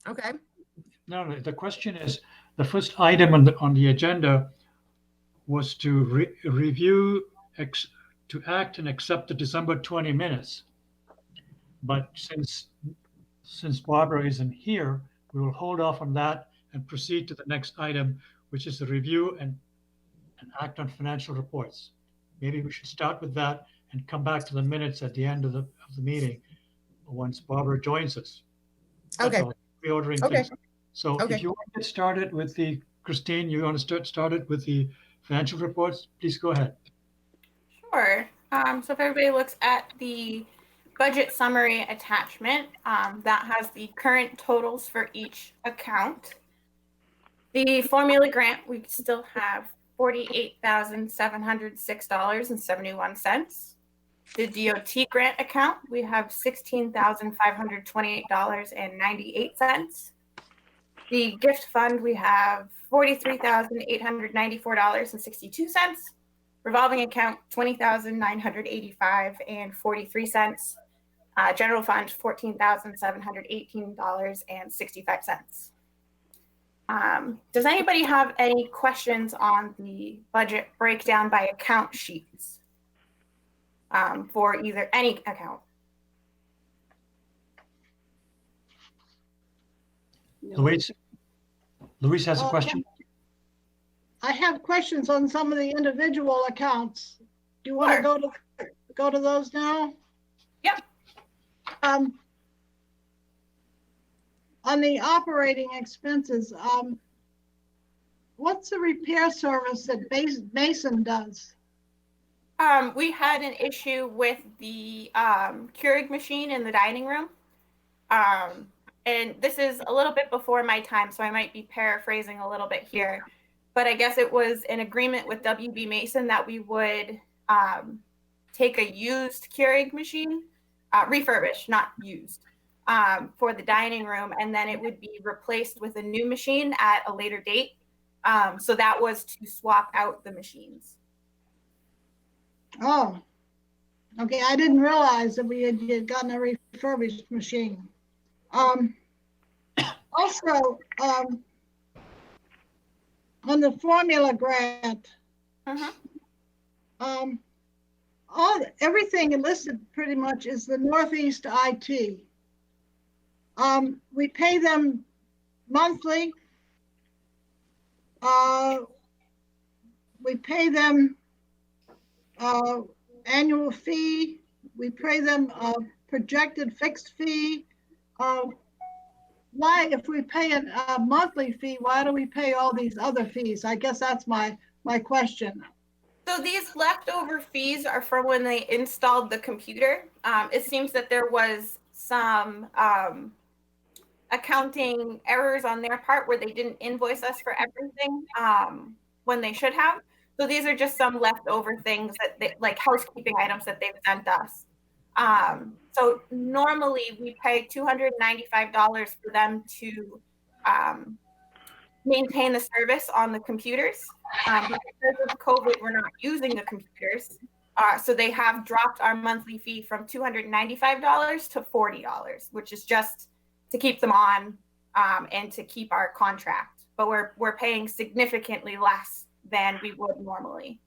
Okay. No, the question is, the first item on the agenda was to review, to act and accept the December 20 minutes. But since Barbara isn't here, we will hold off on that and proceed to the next item, which is the review and act on financial reports. Maybe we should start with that and come back to the minutes at the end of the meeting once Barbara joins us. That's Okay. all. Reordering Okay. things. So Okay. if you want to get started with Christine, you want to get started with the financial reports, please go ahead. Sure. So if everybody looks at the budget summary attachment, that has the current totals for each account. The formula grant, we still have $48,706.71. The DOT grant account, we have $16,528.98. The gift fund, we have $43,894.62. Revolving account, $20,985.43. General fund, $14,718.65. Does anybody have any questions on the budget breakdown by account sheets for either any account? Louise has a question. I have questions on some of the individual accounts. Do you want to go to those now? Yeah. On the operating expenses, what's the repair service that Mason does? We had an issue with the Keurig machine in the dining room. And this is a little bit before my time, so I might be paraphrasing a little bit here. But I guess it was an agreement with WB Mason that we would take a used Keurig machine, refurbished, not used, for the dining room, and then it would be replaced with a new machine at a later date. So that was to swap out the machines. Oh, okay. I didn't realize that we had gotten a refurbished machine. Also, on the formula grant, everything listed pretty much is the Northeast IT. We pay them monthly. We pay them annual fee. We pay them a projected fixed fee. Why, if we pay a monthly fee, why do we pay all these other fees? I guess that's my question. So these leftover fees are from when they installed the computer. It seems that there was some accounting errors on their part where they didn't invoice us for everything when they should have. So these are just some leftover things that like housekeeping items that they've sent us. So normally we pay $295 for them to maintain the service on the computers. But because of COVID, we're not using the computers. So they have dropped our monthly fee from $295 to $40, which is just to keep them on and to keep our contract. But we're paying significantly less than we would normally.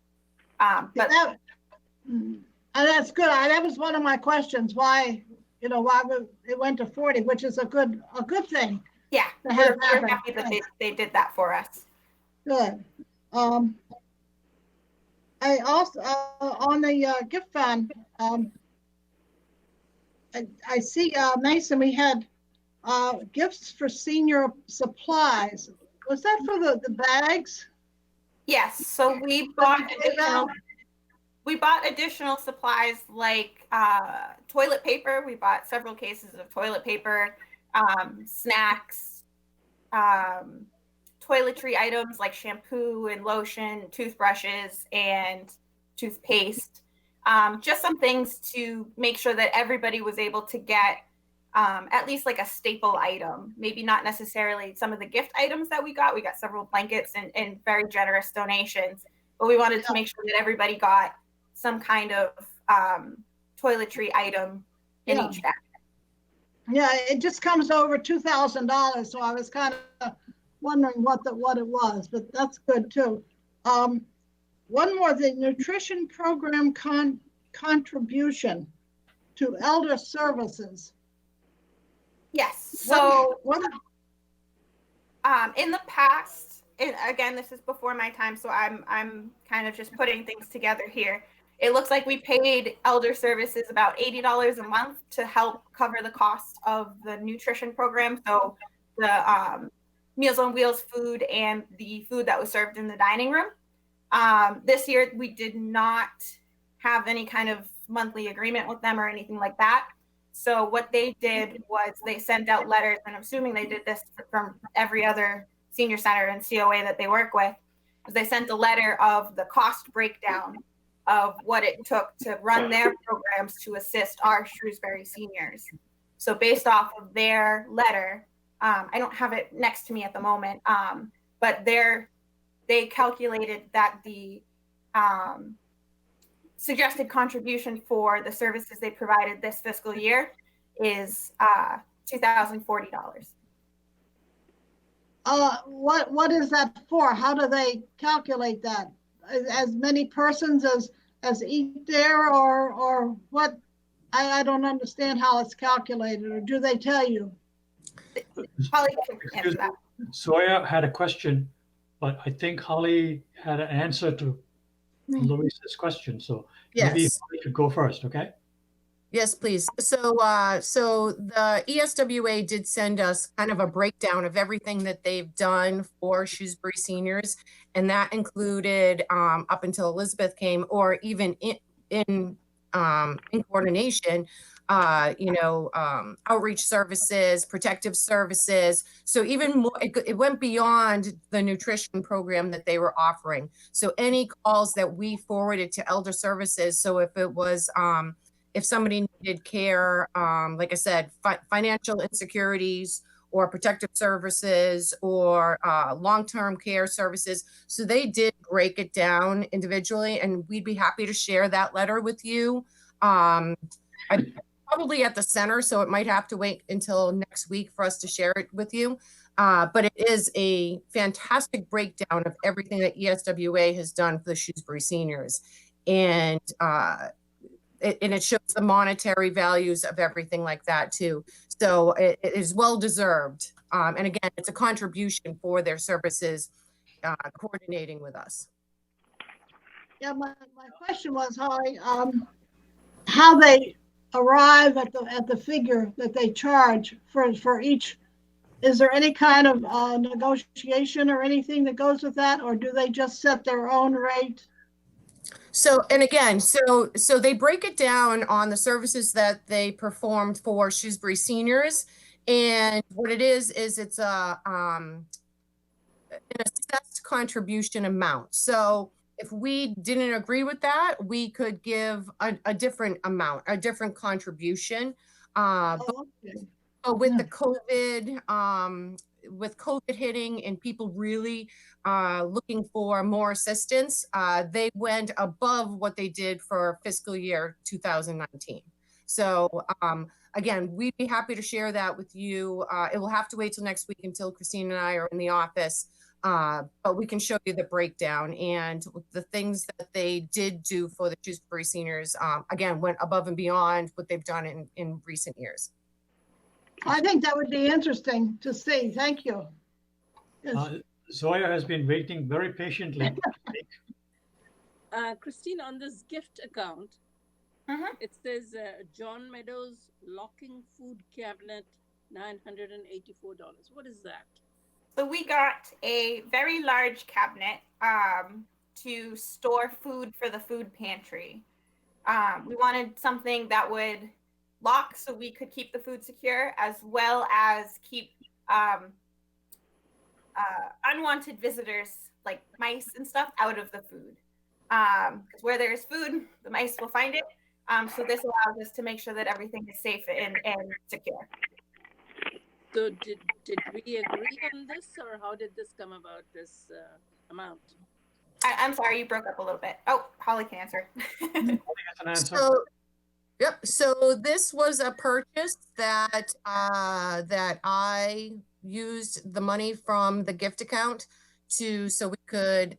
That's good. That was one of my questions. Why it went to 40, which is a good thing. Yeah, we're happy that they did that for us. Good. I also on the gift fund. I see Mason. We had gifts for senior supplies. Was that for the bags? Yes. So we bought additional supplies like toilet paper. We bought several cases of toilet paper, snacks, toiletry items like shampoo and lotion, toothbrushes, and toothpaste. Just some things to make sure that everybody was able to get at least like a staple item. Maybe not necessarily some of the gift items that we got. We got several blankets and very generous donations, but we wanted to make sure that everybody got some kind of toiletry item in each bag. Yeah, it just comes over $2,000. So I was kind of wondering what it was, but that's good too. One more, the nutrition program contribution to elder services. Yes. So what in the past, and again, this is before my time, so I'm kind of just putting things together here. It looks like we paid elder services about $80 a month to help cover the cost of the nutrition program. So the Meals on Wheels food and the food that was served in the dining room. This year, we did not have any kind of monthly agreement with them or anything like that. So what they did was they sent out letters, and I'm assuming they did this from every other senior center and COA that they work with, was they sent a letter of the cost breakdown of what it took to run their programs to assist our Shrewsbury seniors. So based off of their letter, I don't have it next to me at the moment, but they calculated that the suggested contribution for the services they provided this fiscal year is $2,040. What is that for? How do they calculate that? As many persons as eat there, or what? I don't understand how it's calculated, or do they tell you? Holly can answer that. Zoya had a question, but I think Holly had an answer to Louise's question. So maybe Yes. Holly could go first, okay? Yes, please. So the ESWA did send us kind of a breakdown of everything that they've done for Shrewsbury seniors, and that included up until Elizabeth came, or even in coordination, outreach services, protective services. So even more, it went beyond the nutrition program that they were offering. So any calls that we forwarded to elder services. So if it was if somebody needed care, like I said, financial insecurities or protective services or long-term care services. So they did break it down individually, and we'd be happy to share that letter with you. Probably at the center, so it might have to wait until next week for us to share it with you. But it is a fantastic breakdown of everything that ESWA has done for the Shrewsbury seniors. And it shows the monetary values of everything like that too. So it is well deserved. And again, it's a contribution for their services coordinating with us. Yeah, my question was, Holly, how they arrive at the figure that they charge for each. Is there any kind of negotiation or anything that goes with that, or do they just set their own rate? So, and again, so they break it down on the services that they performed for Shrewsbury seniors. And what it is it's an assessed contribution amount. So if we didn't agree with that, we could give a different amount, a different contribution. But with the COVID, with COVID hitting and people really looking for more assistance, they went above what they did for fiscal year 2019. So again, we'd be happy to share that with you. It will have to wait till next week until Christine and I are in the office, but we can show you the breakdown and the things that they did do for the Shrewsbury seniors, again, went above and beyond what they've done in recent years. I think that would be interesting to see. Thank you. Zoya has been waiting very patiently. Christine, on this gift account, it says John Meadows locking food cabinet, $984. What is that? So we got a very large cabinet to store food for the food pantry. We wanted something that would lock so we could keep the food secure, as well as keep unwanted visitors like mice and stuff out of the food. Because where there's food, the mice will find it. So this allows us to make sure that everything is safe and secure. So did we agree on this, or how did this come about, this amount? I'm sorry, you broke up a little bit. Oh, Holly can answer. So Yep, so this was a purchase that that I used the money from the gift account so we could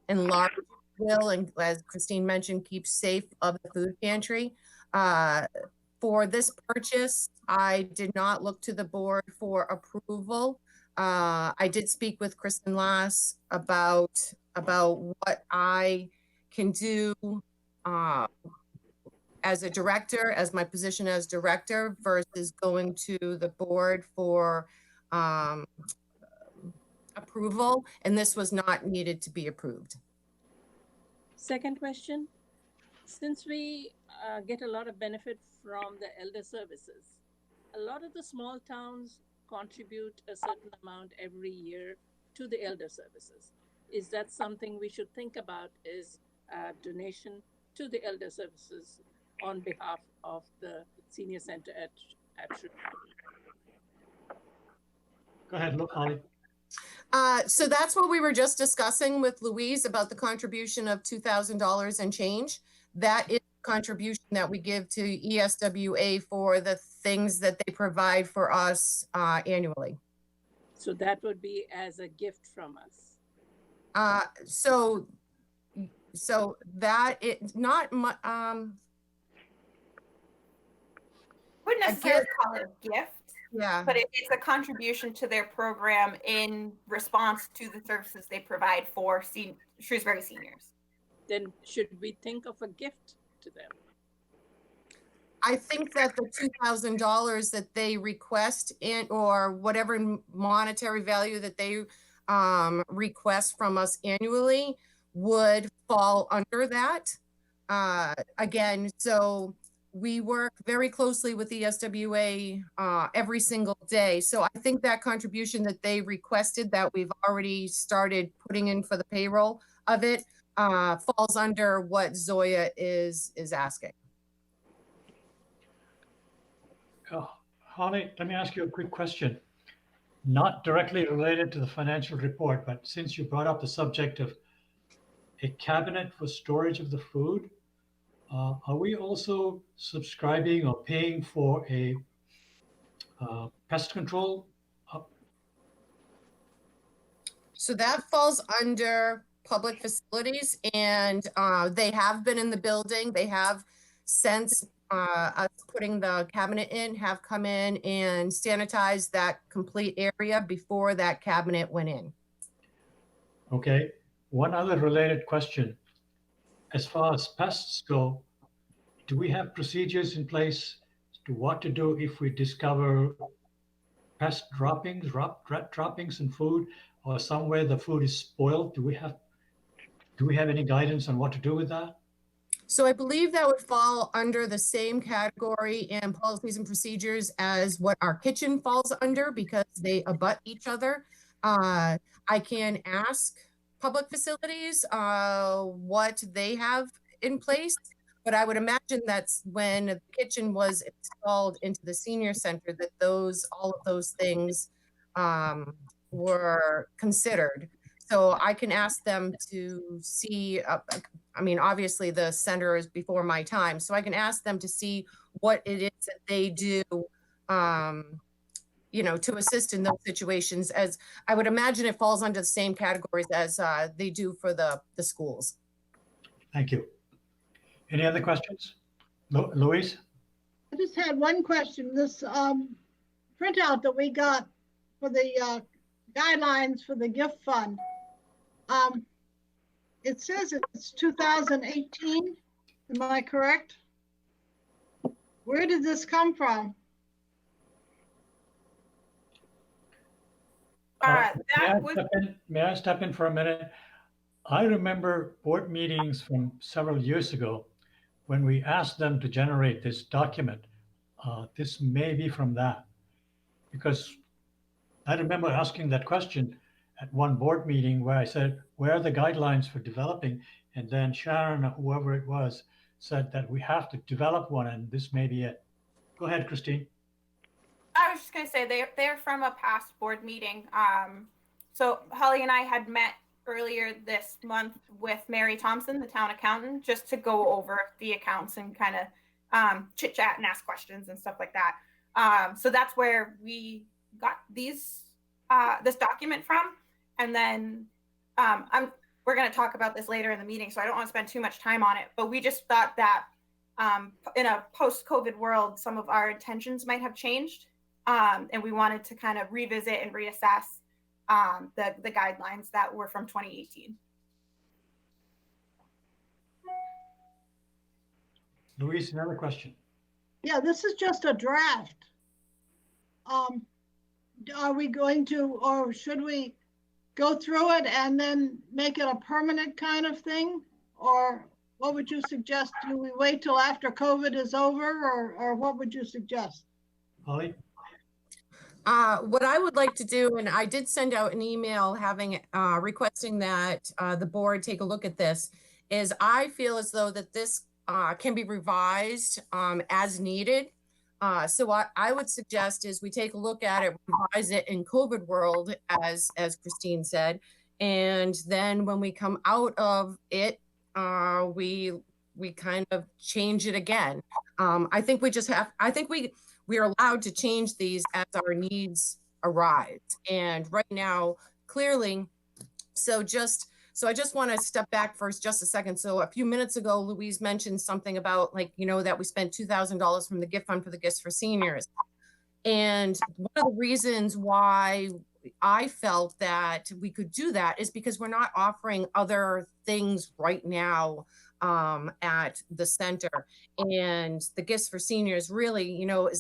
enlarge will and, as Christine mentioned, keep safe of the food pantry. For this purchase, I did not look to the board for approval. I did speak with Kristen Lass about what I can do as a director, as my position as director, versus going to the board for approval, and this was not needed to be approved. Second question, since we get a lot of benefit from the elder services, a lot of the small towns contribute a certain amount every year to the elder services. Is that something we should think about, is a donation to the elder services on behalf of the senior center at Shrewsbury? Go ahead, Holly. So that's what we were just discussing with Louise about the contribution of $2,000 and change. That is a contribution that we give to ESWA for the things that they provide for us annually. So that would be as a gift from us. So that it not Wouldn't necessarily call it a gift, yeah, but it's a contribution to their program in response to the services they provide for Shrewsbury seniors. Then should we think of a gift to them? I think that the $2,000 that they request or whatever monetary value that they request from us annually would fall under that. Again, so we work very closely with the ESWA every single day. So I think that contribution that they requested that we've already started putting in for the payroll of it falls under what Zoya is asking. Holly, let me ask you a quick question. Not directly related to the financial report, but since you brought up the subject of a cabinet for storage of the food, are we also subscribing or paying for a pest control? So that falls under public facilities, and they have been in the building. They have, since us putting the cabinet in, have come in and sanitized that complete area before that cabinet went in. Okay. One other related question. As far as pests go, do we have procedures in place as to what to do if we discover pest droppings, rat droppings in food, or somewhere the food is spoiled? Do we have any guidance on what to do with that? So I believe that would fall under the same category and policies and procedures as what our kitchen falls under, because they abut each other. I can ask public facilities what they have in place, but I would imagine that's when the kitchen was installed into the senior center that all of those things were considered. So I can ask them to see, I mean, obviously the center is before my time, so I can ask them to see what it is that they do, you know, to assist in those situations, as I would imagine it falls under the same categories as they do for the schools. Thank you. Any other questions? Louise? I just had one question. This printout that we got for the guidelines for the gift fund, it says it's 2018. Am I correct? Where did this come from? May I step in for a minute? I remember board meetings from several years ago when we asked them to generate this document. This may be from that, because I remember asking that question at one board meeting where I said, where are the guidelines for developing? And then Sharon, or whoever it was, said that we have to develop one, and this may be it. Go ahead, Christine. I was just going to say they're from a past board meeting. So Holly and I had met earlier this month with Mary Thompson, the town accountant, just to go over the accounts and kind of chit chat and ask questions and stuff like that. So that's where we got this document from. And then we're going to talk about this later in the meeting, so I don't want to spend too much time on it. But we just thought that in a post-COVID world, some of our intentions might have changed. And we wanted to kind of revisit and reassess the guidelines that were from 2018. Louise, another question. Yeah, this is just a draft. Are we going to, or should we go through it and then make it a permanent kind of thing? Or what would you suggest? Do we wait till after COVID is over, or what would you suggest? Holly? What I would like to do, and I did send out an email having requesting that the board take a look at this, is I feel as though that this can be revised as needed. So what I would suggest is we take a look at it, revise it in COVID world, as Christine said, and then when we come out of it, we kind of change it again. I think we just have. I think we are allowed to change these as our needs arise, and right now, clearly, so I just want to step back for just a second. So a few minutes ago, Louise mentioned something about, like, you know, that we spent $2,000 from the gift fund for the gifts for seniors. And one of the reasons why I felt that we could do that is because we're not offering other things right now at the center. And the gifts for seniors really, you know,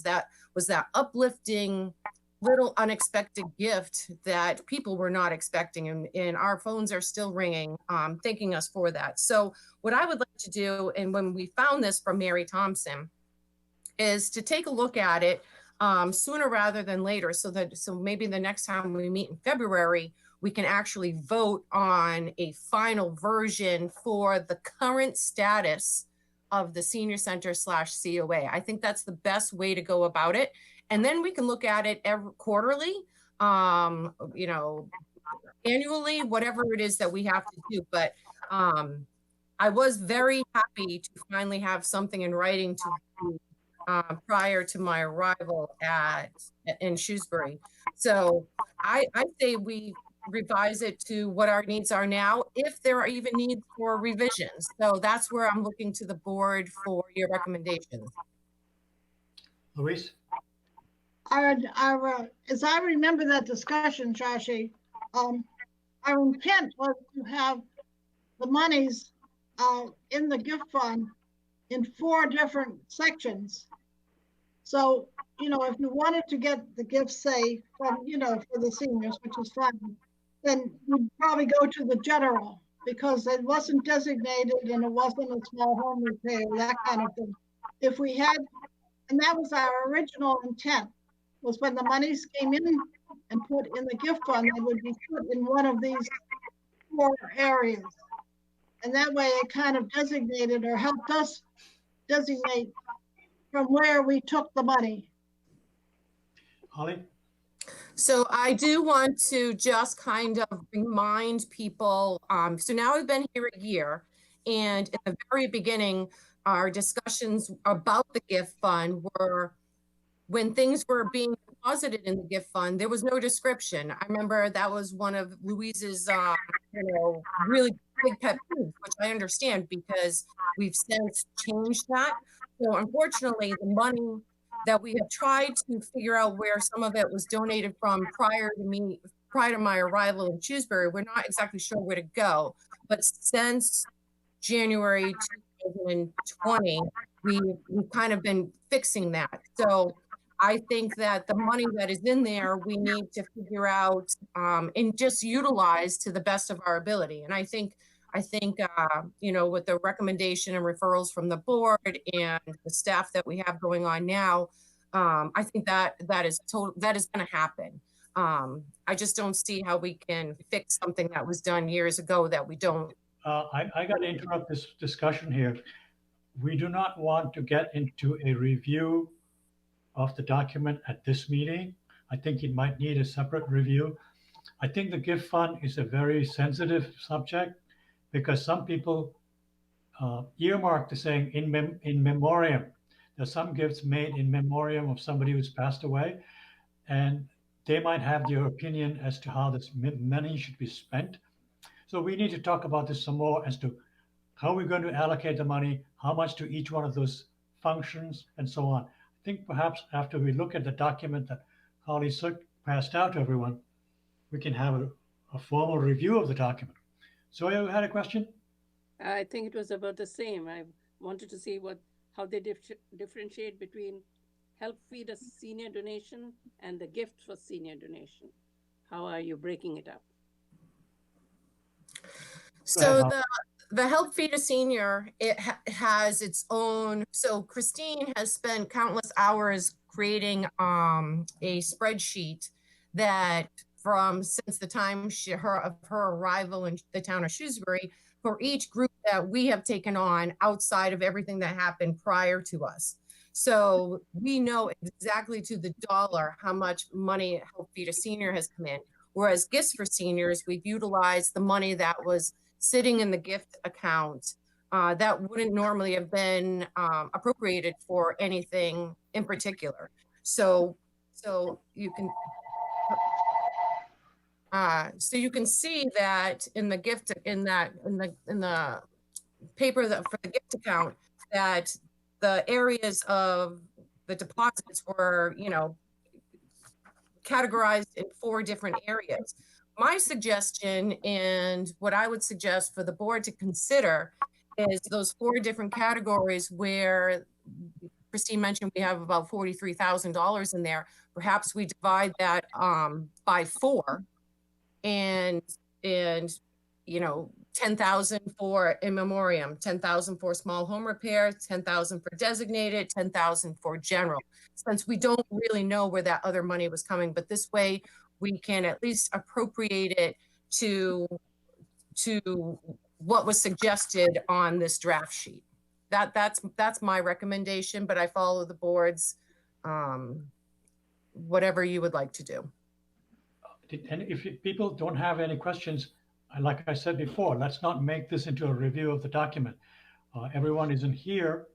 was that uplifting little unexpected gift that people were not expecting, and our phones are still ringing, thanking us for that. So what I would like to do, and when we found this from Mary Thompson, is to take a look at it sooner rather than later, so maybe the next time we meet in February, we can actually vote on a final version for the current status of the senior center / COA. I think that's the best way to go about it. And then we can look at it every quarterly, you know, annually, whatever it is that we have to do. But I was very happy to finally have something in writing to prior to my arrival in Shrewsbury. So I say we revise it to what our needs are now, if there are even needs for revisions. So that's where I'm looking to the board for your recommendations. Louise? As I remember that discussion, Shashi, our intent was to have the monies in the gift fund in 4 different sections. So, you know, if you wanted to get the gifts, say, from, you know, for the seniors, which is fine, then you'd probably go to the general, because it wasn't designated and it wasn't a small home repair, that kind of thing. If we had, and that was our original intent, was when the monies came in and put in the gift fund, they would be put in one of these 4 areas. And that way it kind of designated, or helped us designate from where we took the money. Holly? So I do want to just kind of remind people, so now I've been here a year, and in the very beginning, our discussions about the gift fund were, when things were being deposited in the gift fund, there was no description. I remember that was one of Louise's, you know, really big pet peeves, which I understand because we've since changed that. So unfortunately, the money that we have tried to figure out where some of it was donated from prior to my arrival in Shrewsbury, we're not exactly sure where to go. But since January 2020, we've kind of been fixing that. So I think that the money that is in there, we need to figure out and just utilize to the best of our ability. And I think, you know, with the recommendation and referrals from the board and the staff that we have going on now, I think that is going to happen. I just don't see how we can fix something that was done years ago that we don't. I got to interrupt this discussion here. We do not want to get into a review of the document at this meeting. I think it might need a separate review. I think the gift fund is a very sensitive subject because some people earmark the saying in memoriam. There's some gifts made in memoriam of somebody who's passed away, and they might have their opinion as to how this money should be spent. So we need to talk about this some more as to how we're going to allocate the money, how much to each one of those functions, and so on. I think perhaps after we look at the document that Holly passed out to everyone, we can have a formal review of the document. So you had a question? I think it was about the same. I wanted to see how they differentiate between help feed a senior donation and the gift for senior donation. How are you breaking it up? So the Help Feed a Senior, it has its own. So Christine has spent countless hours creating a spreadsheet that since the time of her arrival in the town of Shrewsbury, for each group that we have taken on outside of everything that happened prior to us. So we know exactly to the dollar how much money Help Feed a Senior has come in. Whereas Gifts for Seniors, we've utilized the money that was sitting in the gift account that wouldn't normally have been appropriated for anything in particular. So you can see that in the paper for the gift account, that the areas of the deposits were, categorized in 4 different areas. My suggestion, and what I would suggest for the board to consider, is those 4 different categories where Christine mentioned we have about $43,000 in there. Perhaps we divide that by 4, and 10,000 for in memoriam, 10,000 for small home repair, 10,000 for designated, 10,000 for general, since we don't really know where that other money was coming. But this way we can at least appropriate it to what was suggested on this draft sheet. That's my recommendation, but I follow the board's whatever you would like to do. And if people don't have any questions, like I said before, let's not make this into a review of the document. Everyone isn't here,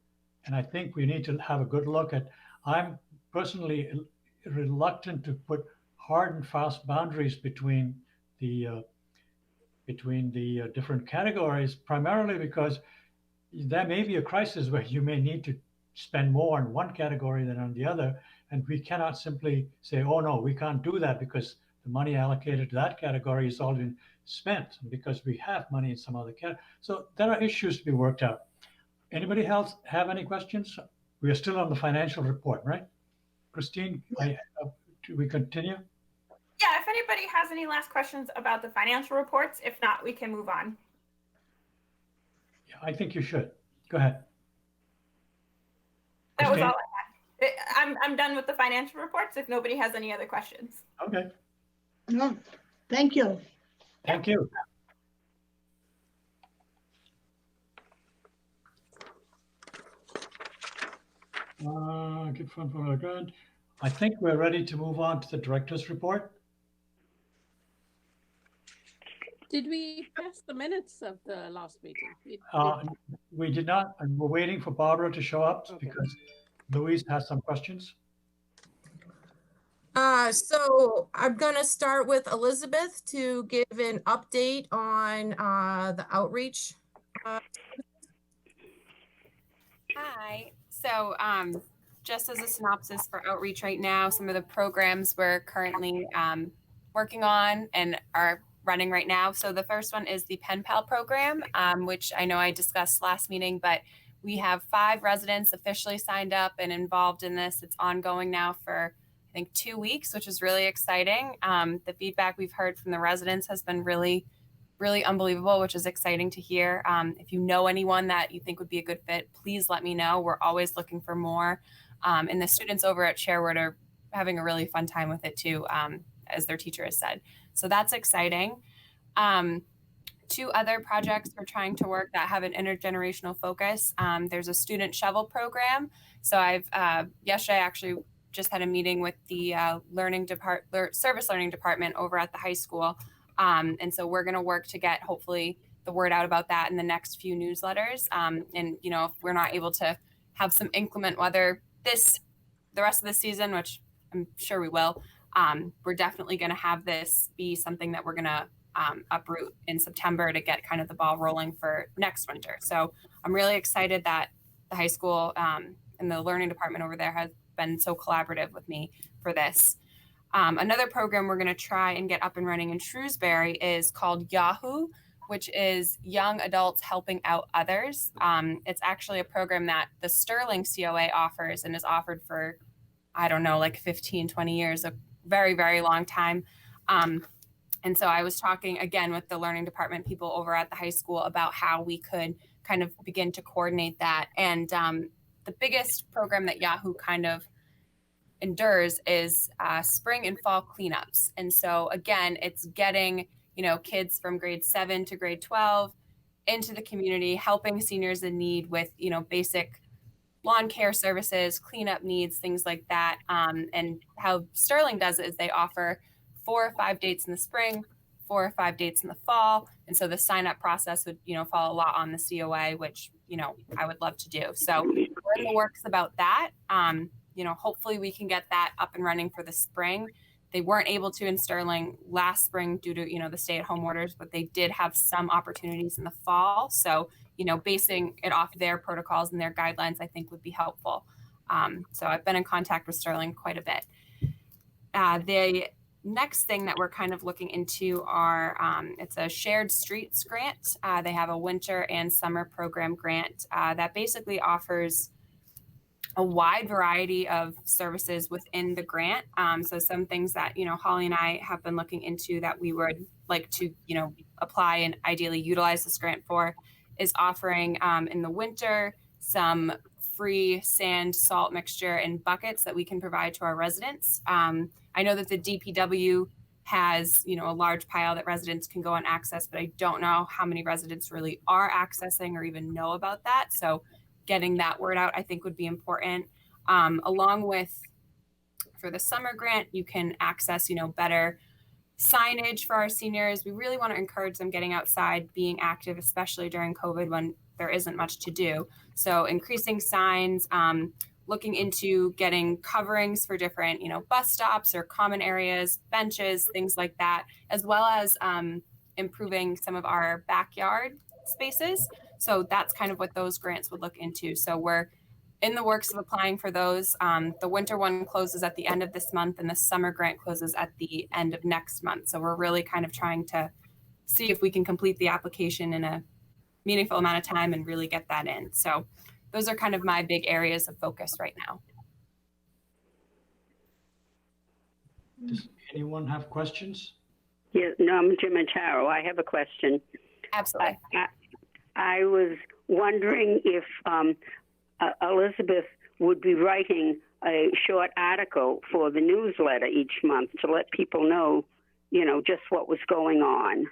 and I think we need to have a good look at. I'm personally reluctant to put hard and fast boundaries between the different categories, primarily because there may be a crisis where you may need to spend more on one category than on the other, and we cannot simply say, oh no, we can't do that because the money allocated to that category is all been spent, because we have money in some other category. So there are issues to be worked out. Anybody else have any questions? We are still on the financial report, right? Christine, do we continue? Yeah, if anybody has any last questions about the financial reports, if not, we can move on. Yeah, I think you should. Go ahead. That was Christine? all I had. I'm done with the financial reports if nobody has any other questions. Okay. No, thank you. Thank you. Good fun for our grant. I think we're ready to move on to the director's report. Did we pass the minutes of the last meeting? We did not, and we're waiting for Barbara to show up Okay. because Louise has some questions. So I'm gonna start with Elizabeth to give an update on the outreach. Hi. So just as a synopsis for outreach right now, some of the programs we're currently working on and are running right now. So the first one is the Pen Pal program, which I know I discussed last meeting, but we have 5 residents officially signed up and involved in this. It's ongoing now for, I think, 2 weeks, which is really exciting. The feedback we've heard from the residents has been really unbelievable, which is exciting to hear. If you know anyone that you think would be a good fit, please let me know. We're always looking for more. And the students over at Sherwood are having a really fun time with it too, as their teacher has said. So that's exciting. 2 other projects we're trying to work that have an intergenerational focus. There's a student shovel program. So I've yesterday actually just had a meeting with the service learning department over at the high school. And so we're going to work to get hopefully the word out about that in the next few newsletters. And if we're not able to have some inclement weather the rest of the season, which I'm sure we will, we're definitely going to have this be something that we're going to uproot in September to get kind of the ball rolling for next winter. So I'm really excited that the high school and the learning department over there has been so collaborative with me for this. Another program we're going to try and get up and running in Shrewsbury is called Yahoo, which is Young Adults Helping Out Others. It's actually a program that the Sterling COA offers and is offered for, I don't know, like 15, 20 years, a very, very long time. And so I was talking again with the learning department people over at the high school about how we could kind of begin to coordinate that. And the biggest program that Yahoo kind of endures is spring and fall cleanups. And so again, it's getting, kids from grade 7 to grade 12 into the community, helping seniors in need with, basic lawn care services, cleanup needs, things like that. And how Sterling does it is they offer 4 or 5 dates in the spring, 4 or 5 dates in the fall. And so the sign up process would, fall a lot on the COA, which, I would love to do. So we're in the works about that. Hopefully we can get that up and running for the spring. They weren't able to in Sterling last spring due to, the stay-at-home orders, but they did have some opportunities in the fall. So, basing it off their protocols and their guidelines, I think would be helpful. So I've been in contact with Sterling quite a bit. The next thing that we're kind of looking into are, it's a shared streets grant. They have a winter and summer program grant that basically offers a wide variety of services within the grant. So some things that, Holly and I have been looking into that we would like to, apply and ideally utilize this grant for is offering in the winter some free sand salt mixture in buckets that we can provide to our residents. I know that the DPW has, a large pile that residents can go and access, but I don't know how many residents really are accessing or even know about that. So getting that word out, I think would be important. Along with, for the summer grant, you can access, better signage for our seniors. We really want to encourage them getting outside, being active, especially during COVID when there isn't much to do. So increasing signs, looking into getting coverings for different, bus stops or common areas, benches, things like that, as well as improving some of our backyard spaces. So that's kind of what those grants would look into. So we're in the works of applying for those. The winter one closes at the end of this month and the summer grant closes at the end of next month. So we're really kind of trying to see if we can complete the application in a meaningful amount of time and really get that in. So those are kind of my big areas of focus right now. Does anyone have questions? Yeah, no, I'm Jim Antaro. I have a question. Absolutely. I was wondering if Elizabeth would be writing a short article for the newsletter each month to let people know, just what was going on.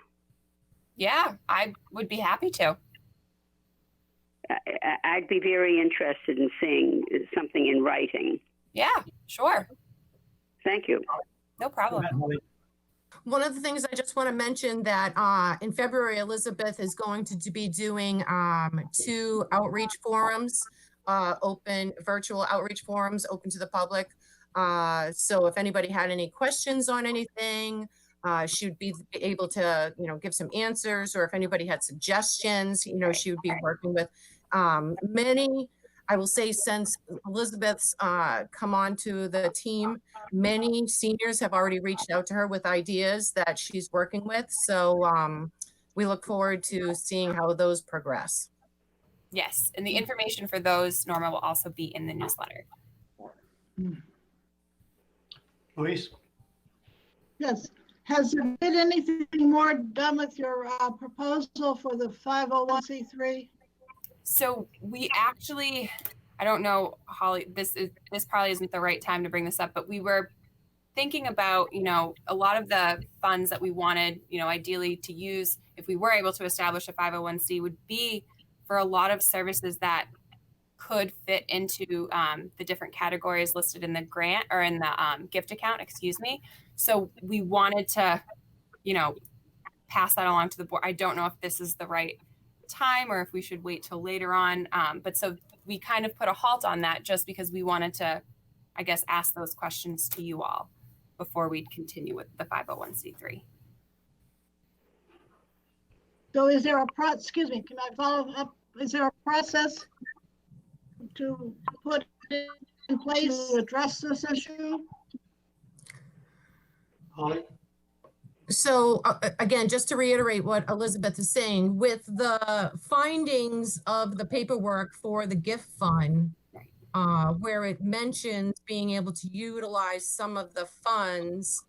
Yeah, I would be happy to. I'd be very interested in seeing something in writing. Yeah, sure. Thank you. No problem. One of the things I just want to mention that in February, Elizabeth is going to be doing 2 outreach forums, virtual outreach forums open to the public. So if anybody had any questions on anything, she would be able to, give some answers, or if anybody had suggestions, she would be working with many. I will say since Elizabeth's come on to the team, many seniors have already reached out to her with ideas that she's working with. So we look forward to seeing how those progress. Yes, and the information for those, Norma, will also be in the newsletter. Louise? Yes. Has there been anything more done with your proposal for the 501c3? So we actually, I don't know, Holly, this probably isn't the right time to bring this up, but we were thinking about, a lot of the funds that we wanted, ideally to use if we were able to establish a 501c would be for a lot of services that could fit into the different categories listed in the grant or in the gift account, So we wanted to, pass that along to the board. I don't know if this is the right time or if we should wait till later on. But so we kind of put a halt on that just because we wanted to, I guess, ask those questions to you all before we'd continue with the 501c3. So is there a excuse me, can I follow up? Is there a process to put in place to address this issue? Holly? So again, just to reiterate what Elizabeth is saying, with the findings of the paperwork for the gift fund, where it mentions being able to utilize some of the funds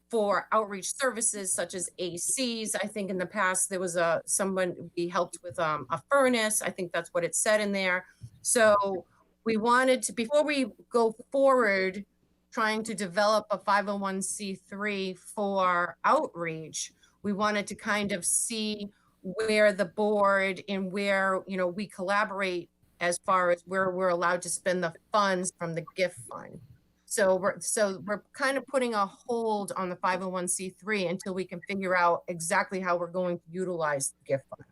for outreach services such as ACs. I think in the past there was someone we helped with a furnace. I think that's what it said in there. So we wanted to, before we go forward trying to develop a 501c3 for outreach, we wanted to kind of see where the board and where, you know, we collaborate as far as where we're allowed to spend the funds from the gift fund. So we're kind of putting a hold on the 501c3 until we can figure out exactly how we're going to utilize the gift fund.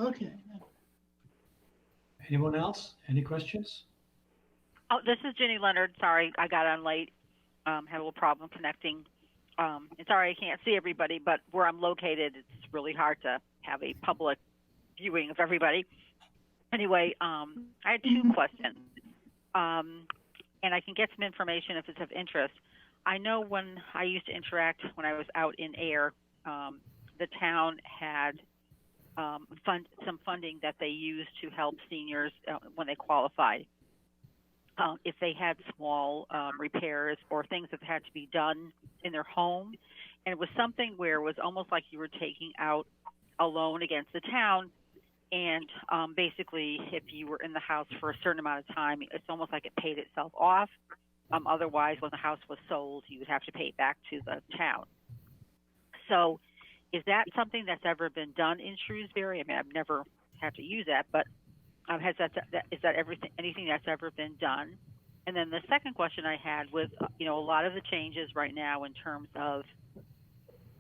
Okay. Anyone else? Any questions? Oh, this is Jenny Leonard. Sorry, I got on late. Had a little problem connecting. And sorry, I can't see everybody, but where I'm located, it's really hard to have a public viewing of everybody. Anyway, I had two questions. And I can get some information if it's of interest. I know when I used to interact when I was out in air, the town had some funding that they used to help seniors when they qualified. If they had small repairs or things that had to be done in their home. And it was something where it was almost like you were taking out a loan against the town. And basically, if you were in the house for a certain amount of time, it's almost like it paid itself off. Otherwise, when the house was sold, you would have to pay it back to the town. So is that something that's ever been done in Shrewsbury? I mean, I've never had to use that, but is that anything that's ever been done? And then the second question I had was, you know, a lot of the changes right now in terms of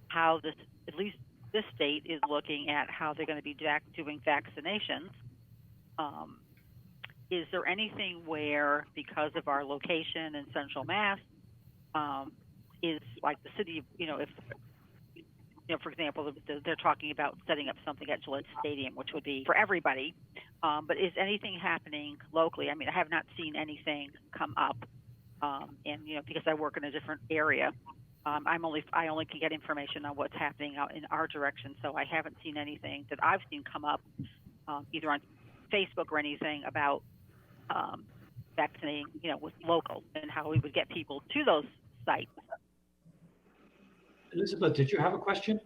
how this, at least this state is looking at how they're going to be doing vaccinations. Is there anything where, because of our location in Central Mass, is like the city, you know, if, you know, for example, they're talking about setting up something at Gillette Stadium, which would be for everybody. But is anything happening locally? I mean, I have not seen anything come up, and you know, because I work in a different area, I only can get information on what's happening out in our direction. So I haven't seen anything that I've seen come up, either on Facebook or anything about vaccinating, you know, with local and how we would get people to those sites. Elizabeth, did you have a question?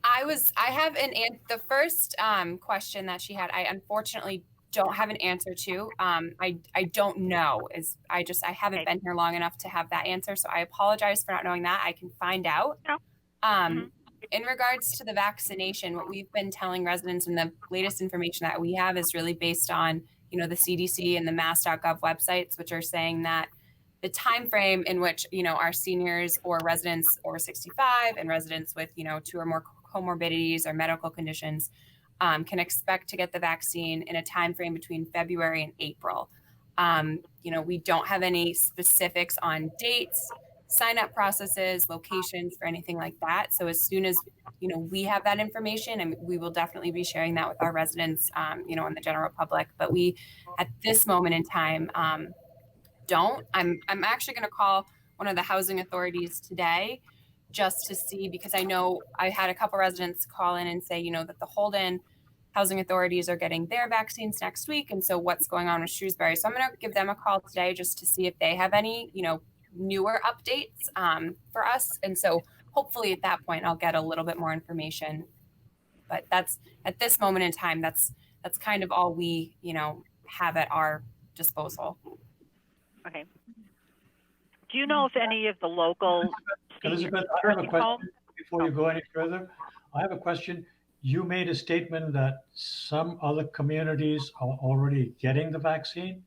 I have the first question that she had, I unfortunately don't have an answer to. I don't know. I haven't been here long enough to have that answer. So I apologize for not knowing that. I can find out. In regards to the vaccination, what we've been telling residents and the latest information that we have is really based on, you know, the CDC and the mass.gov websites, which are saying that the time frame in which, you know, our seniors or residents over 65 and residents with, you know, 2 or more comorbidities or medical conditions can expect to get the vaccine in a time frame between February and April. You know, we don't have any specifics on dates, sign-up processes, locations, or anything like that. So as soon as, you know, we have that information, and we will definitely be sharing that with our residents, you know, and the general public. But we, at this moment in time, don't. I'm actually going to call one of the housing authorities today just to see, because I know I had a couple residents call in and say, you know, that the Holden housing authorities are getting their vaccines next week. And so what's going on with Shrewsbury? So I'm going to give them a call today just to see if they have any, you know, newer updates for us. And so hopefully at that point, I'll get a little bit more information. But that's, at this moment in time, that's kind of all we, you know, have at our disposal. Okay. Do you know if any of the local Elizabeth, I have a question before you go any further. I have a question. You made a statement that some other communities are already getting the vaccine.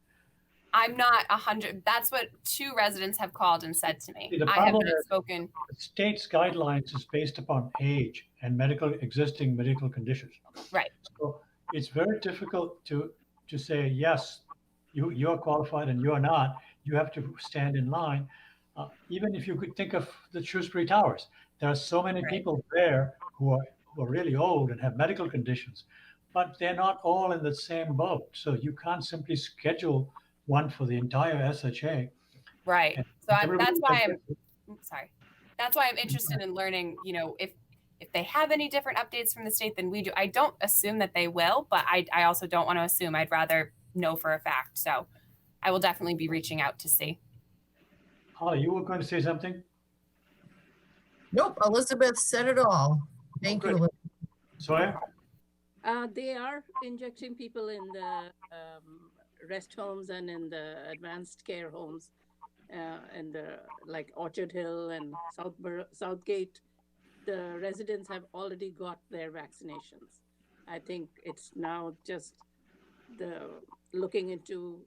I'm not 100. That's what 2 residents have called and said to me. I have not spoken. The state's guidelines is based upon age and existing medical conditions. Right. So it's very difficult to say, yes, you're qualified and you're not. You have to stand in line. Even if you could think of the Shrewsbury Towers, there are so many Right. people there who are really old and have medical conditions, but they're not all in the same boat. So you can't simply schedule one for the entire SHA. Right. And So everybody that's why that sorry. That's why I'm interested in learning, if they have any different updates from the state than we do. I don't assume that they will, but I also don't want to assume. I'd rather know for a fact. So I will definitely be reaching out to see. Holly, you were going to say something? Nope, Elizabeth said it all. Thank you, good. Elizabeth. Sawyer? They are injecting people in the rest homes and in the advanced care homes, and like Orchard Hill and Southgate. The residents have already got their vaccinations. I think it's now just the looking into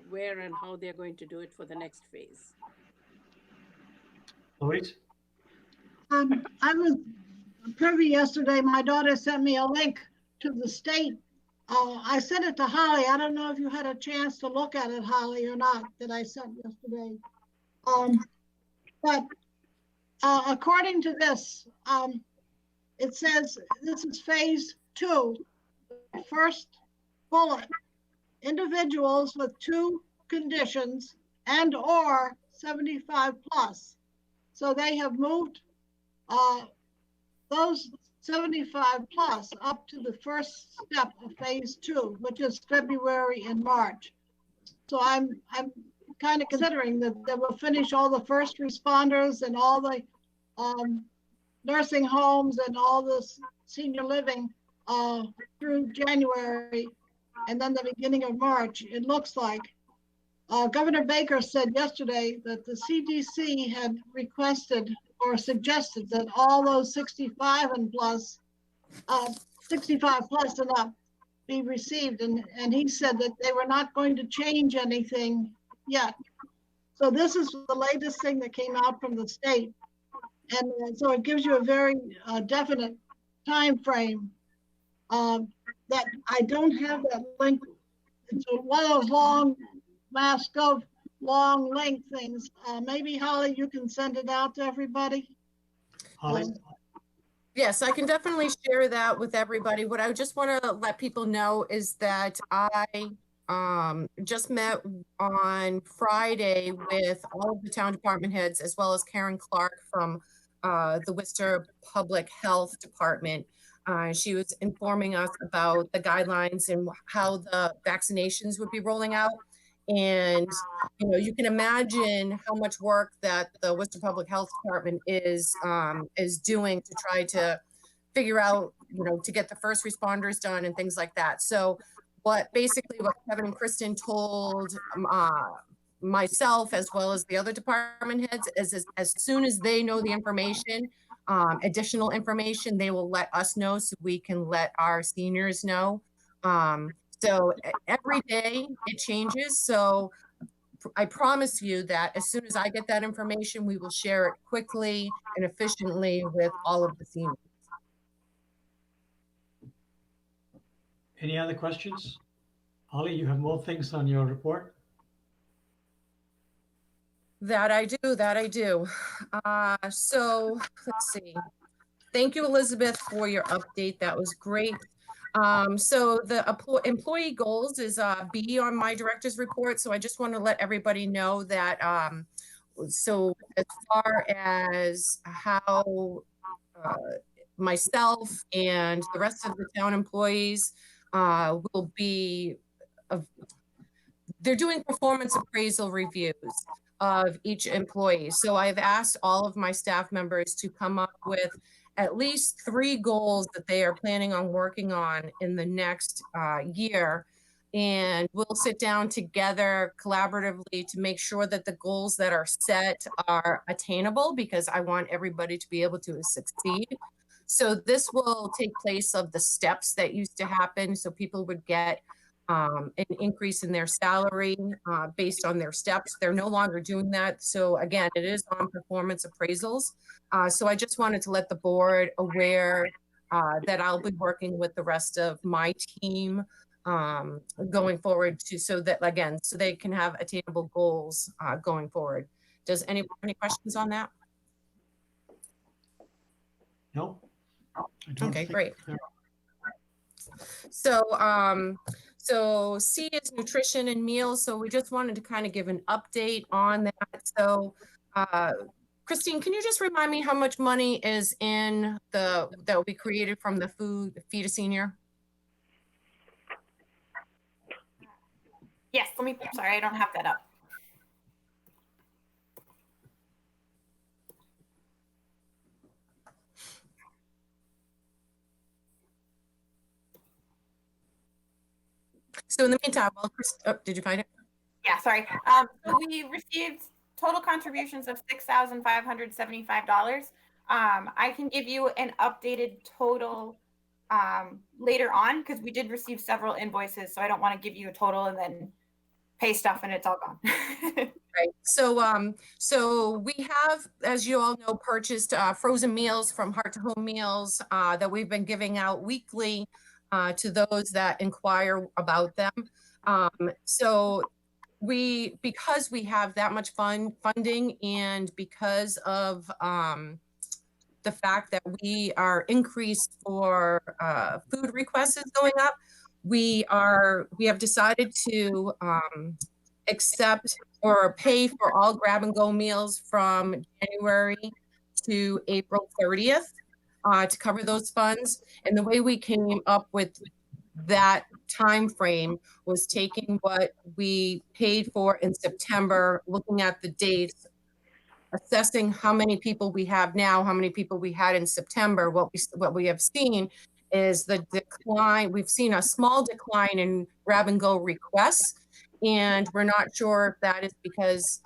where and how they're going to do it for the next phase. Louise? I was privy yesterday. My daughter sent me a link to the state. I sent it to Holly. I don't know if you had a chance to look at it, Holly, or not, that I sent yesterday. But according to this, it says this is phase 2, first bullet. Individuals with 2 conditions and or 75 plus. So they have moved those 75 plus up to the first step of phase 2, which is February and March. So I'm kind of considering that we'll finish all the first responders and all the nursing homes and all this senior living through January, and then the beginning of March. It looks like Governor Baker said yesterday that the CDC had requested or suggested that all those 65 and plus, 65 plus and up be received. And he said that they were not going to change anything yet. So this is the latest thing that came out from the state. And so it gives you a very definite time frame that I don't have that link. It's one of those long MassGov long link things. Maybe Holly, you can send it out to everybody. Holly? Yes, I can definitely share that with everybody. What I just want to let people know is that I just met on Friday with all of the town department heads, as well as Karen Clark from the Worcester Public Health Department. She was informing us about the guidelines and how the vaccinations would be rolling out. And, you can imagine how much work that the Worcester Public Health Department is doing to try to figure out, to get the first responders done and things like that. So what Kevin and Kristen told myself, as well as the other department heads, is as soon as they know the information, additional information, they will let us know so we can let our seniors know. So every day it changes. So I promise you that as soon as I get that information, we will share it quickly and efficiently with all of the seniors. Any other questions? Holly, you have more things on your report? That I do. So let's see. Thank you, Elizabeth, for your update. That was great. So the employee goals is B on my director's report. So I just want to let everybody know that, so as far as how myself and the rest of the town employees will be, they're doing performance appraisal reviews of each employee. So I've asked all of my staff members to come up with at least 3 goals that they are planning on working on in the next year. And we'll sit down together collaboratively to make sure that the goals that are set are attainable, because I want everybody to be able to succeed. So this will take place of the steps that used to happen. So people would get an increase in their salary based on their steps. They're no longer doing that. So again, it is on performance appraisals. So I just wanted to let the board aware that I'll be working with the rest of my team going forward to, so that, again, so they can have attainable goals going forward. Does anyone have any questions on that? No? I don't Okay, think great. there So, so C is nutrition and meals. So we just wanted to kind of give an update on that. So, Christine, can you just remind me how much money is in that will be created from the Feed a Senior? Yes, sorry, I don't have that up. So in the meantime, well, did you find it? Yeah, sorry. So we received total contributions of $6,575. I can give you an updated total later on, because we did receive several invoices, so I don't want to give you a total and then pay stuff and it's all gone. Right. So, so we have, as you all know, purchased frozen meals from Heart to Home Meals that we've been giving out weekly to those that inquire about them. So because we have that much funding, and because of the fact that we are increased for food requests is going up, we have decided to accept or pay for all grab and go meals from January to April 30th to cover those funds. And the way we came up with that time frame was taking what we paid for in September, looking at the dates, assessing how many people we have now, how many people we had in September. What we have seen is the decline. We've seen a small decline in grab and go requests, and we're not sure if that is because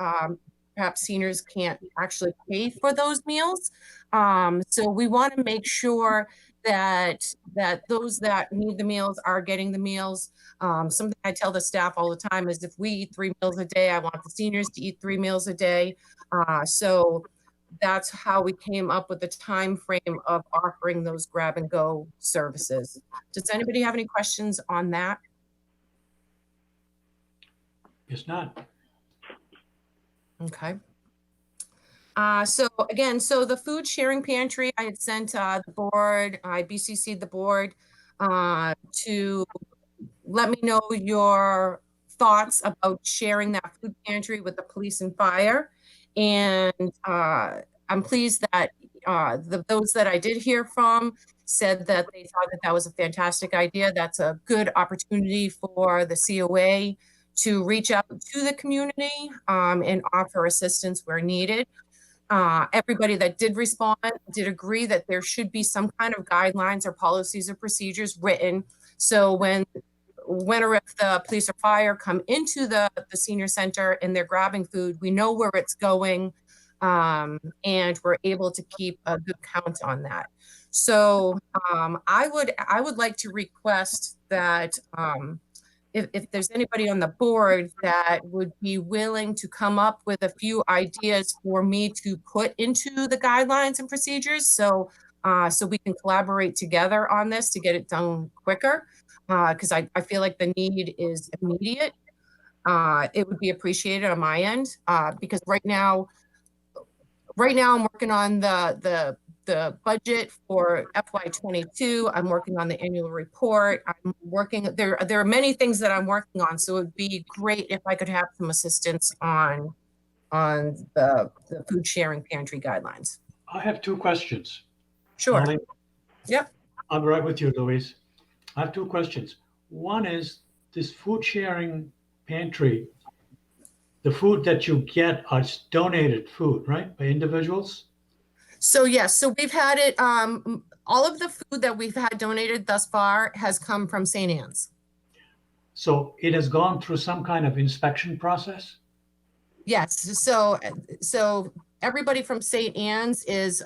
perhaps seniors can't actually pay for those meals. So we want to make sure that those that need the meals are getting the meals. Something I tell the staff all the time is, if we eat 3 meals a day, I want the seniors to eat 3 meals a day. So that's how we came up with the time frame of offering those grab and go services. Does anybody have any questions on that? is not. Okay. So again, so the food sharing pantry, I had sent the board, I BCC'd the board to let me know your thoughts about sharing that food pantry with the police and fire. And I'm pleased that those that I did hear from said that they thought that that was a fantastic idea. That's a good opportunity for the COA to reach out to the community and offer assistance where needed. Everybody that did respond did agree that there should be some kind of guidelines or policies or procedures written. So when or if the police or fire come into the senior center and they're grabbing food, we know where it's going, and we're able to keep a good count on that. So I would like to request that if there's anybody on the board that would be willing to come up with a few ideas for me to put into the guidelines and procedures, so we can collaborate together on this to get it done quicker, because I feel like the need is immediate. It would be appreciated on my end, because right now I'm working on the budget for FY22. I'm working on the annual report. I'm working, there are many things that I'm working on. So it would be great if I could have some assistance on the food sharing pantry guidelines. I have 2 questions. Sure. Molly? Yep. I'm right with you, Louise. I have 2 questions. One is, this food sharing pantry, the food that you get is donated food, right, by individuals? So yes, so we've had it, all of the food that we've had donated thus far has come from St. Anne's. So it has gone through some kind of inspection process? Yes, so everybody from St. Anne's is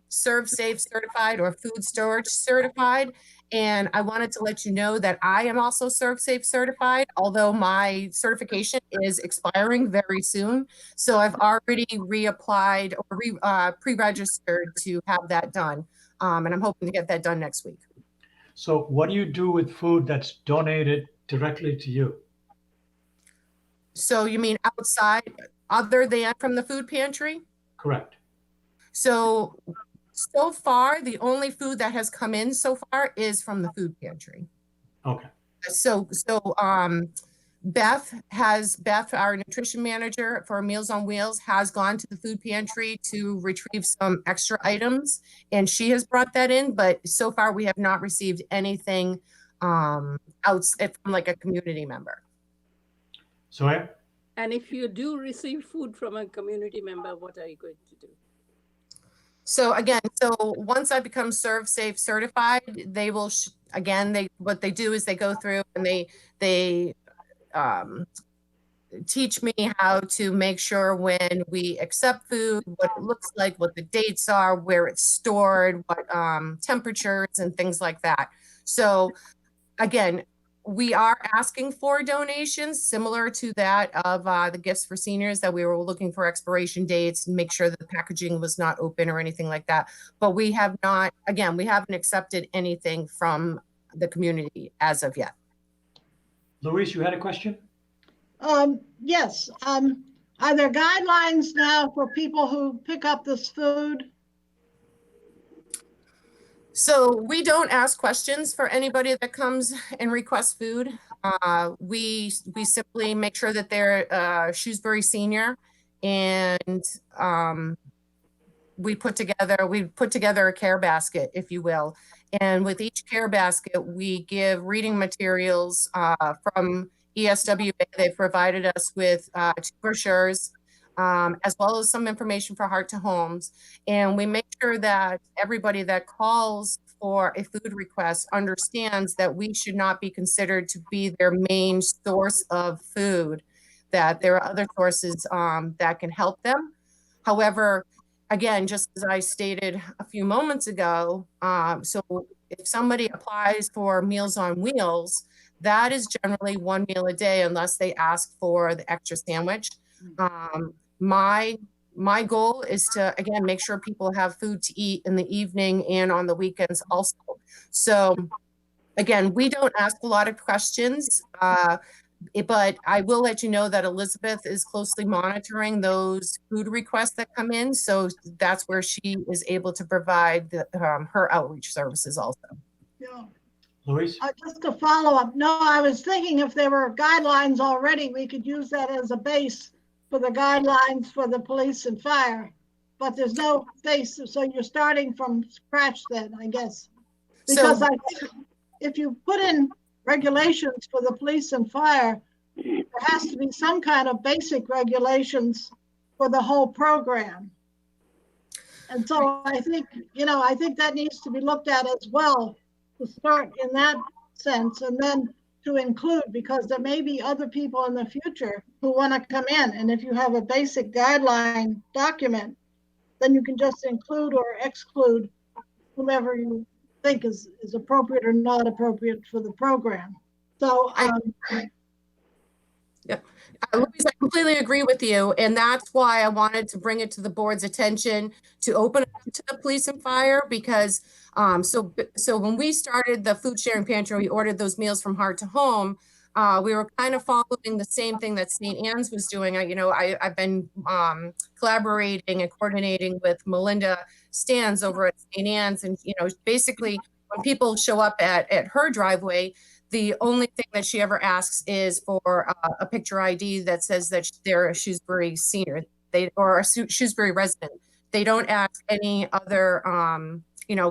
Serve Safe certified or food storage certified. And I wanted to let you know that I am also Serve Safe certified, although my certification is expiring very soon. So I've already reapplied or pre-registered to have that done. And I'm hoping to get that done next week. So what do you do with food that's donated directly to you? So you mean outside, other than from the food pantry? Correct. So far, the only food that has come in so far is from the food pantry. Okay. So Beth, our nutrition manager for Meals on Wheels, has gone to the food pantry to retrieve some extra items, and she has brought that in, but so far we have not received anything outside from like a community member. So And if you do receive food from a community member, what are you going to do? So again, once I become Serve Safe certified, they will what they do is they go through and they teach me how to make sure when we accept food, what it looks like, what the dates are, where it's stored, what temperatures and things like that. So again, we are asking for donations similar to that of the gifts for seniors, that we were looking for expiration dates and make sure that the packaging was not open or anything like that. But we have not, again, we haven't accepted anything from the community as of yet. Louise, you had a question? Yes. Are there guidelines now for people who pick up this food? So we don't ask questions for anybody that comes and requests food. We simply make sure that they're Shrewsbury senior, and we put together a care basket, if you will. And with each care basket, we give reading materials from ESWA. They've provided us with 2 brochures, as well as some information for Heart to Homes. And we make sure that everybody that calls for a food request understands that we should not be considered to be their main source of food, that there are other sources that can help them. However, again, just as I stated a few moments ago, so if somebody applies for Meals on Wheels, that is generally 1 meal a day unless they ask for the extra sandwich. My goal is to, again, make sure people have food to eat in the evening and on the weekends also. So again, we don't ask a lot of questions, but I will let you know that Elizabeth is closely monitoring those food requests that come in. So that's where she is able to provide her outreach services also. Yeah. Louise? Just a follow up. No, I was thinking if there were guidelines already, we could use that as a base for the guidelines for the police and fire. But there's no base, so you're starting from scratch then, I guess. Because I think if you put in regulations for the police and fire, there has to be some kind of basic regulations for the whole program. And so I think that needs to be looked at as well, to start in that sense, and then to include, because there may be other people in the future who want to come in. And if you have a basic guideline document, then you can just include or exclude whomever you think is appropriate or not appropriate for the program. So Louise, I completely agree with you, and that's why I wanted to bring it to the board's attention to open it up to the police and fire, because so when we started the food sharing pantry, we ordered those meals from Heart to Home. We were kind of following the same thing that St. Anne's was doing. I've been collaborating and coordinating with Melinda Stans over at St. Anne's, and basically when people show up at her driveway, the only thing that she ever asks is for a picture ID that says that they're a Shrewsbury senior, or a Shrewsbury resident. They don't ask any other,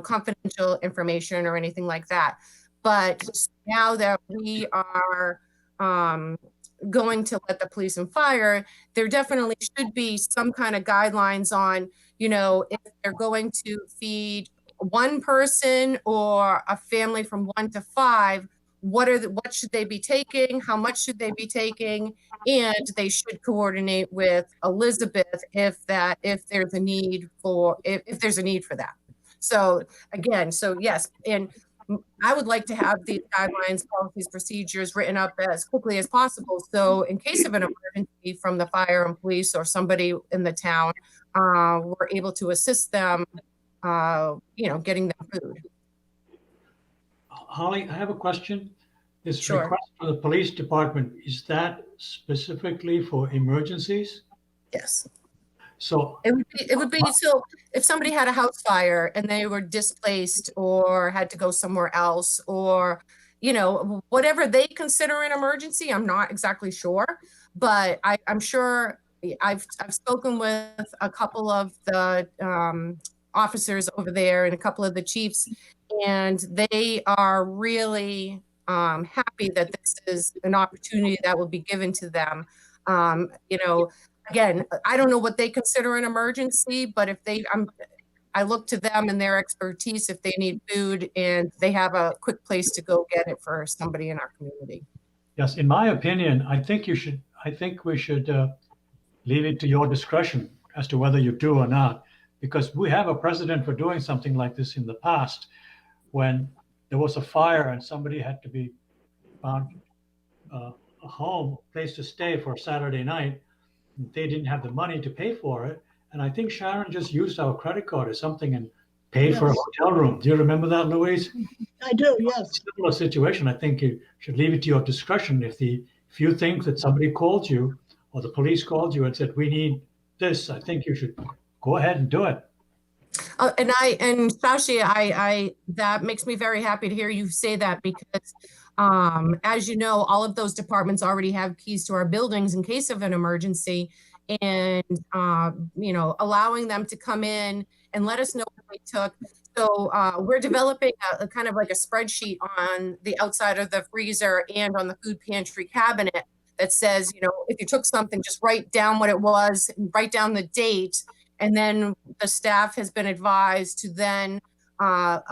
confidential information or anything like that. But now that we are going to let the police and fire, there definitely should be some kind of guidelines on, if they're going to feed one person or a family from 1 to 5, what should they be taking? How much should they be taking? And they should coordinate with Elizabeth if there's a need for that. So again, yes, and I would like to have these guidelines, policies, procedures written up as quickly as possible. So in case of an emergency from the fire and police or somebody in the town, we're able to assist them getting them food. Holly, I have a question. This Sure. request for the police department, is that specifically for emergencies? Yes. So It would be so if somebody had a house fire and they were displaced or had to go somewhere else, or whatever they consider an emergency. I'm not exactly sure, but I'm sure I've spoken with a couple of the officers over there and a couple of the chiefs, and they are really happy that this is an opportunity that will be given to them. Again, I don't know what they consider an emergency, but if I look to them and their expertise if they need food and they have a quick place to go get it for somebody in our community. yes, in my opinion, I think we should leave it to your discretion as to whether you do or not, because we have a precedent for doing something like this in the past when there was a fire and somebody had to be found a home, place to stay for a Saturday night. They didn't have the money to pay for it. And I think Sharon just used our credit card or something and paid for a hotel room. Do you remember that, Louise? I do, yes. Similar situation. I think you should leave it to your discretion. If you think that somebody called you or the police called you and said, we need this, I think you should go ahead and do it. And Shashi, that makes me very happy to hear you say that, because as you know, all of those departments already have keys to our buildings in case of an emergency, and allowing them to come in and let us know what they took. So we're developing a kind of like a spreadsheet on the outside of the freezer and on the food pantry cabinet that says, if you took something, just write down what it was, write down the date, and then the staff has been advised to then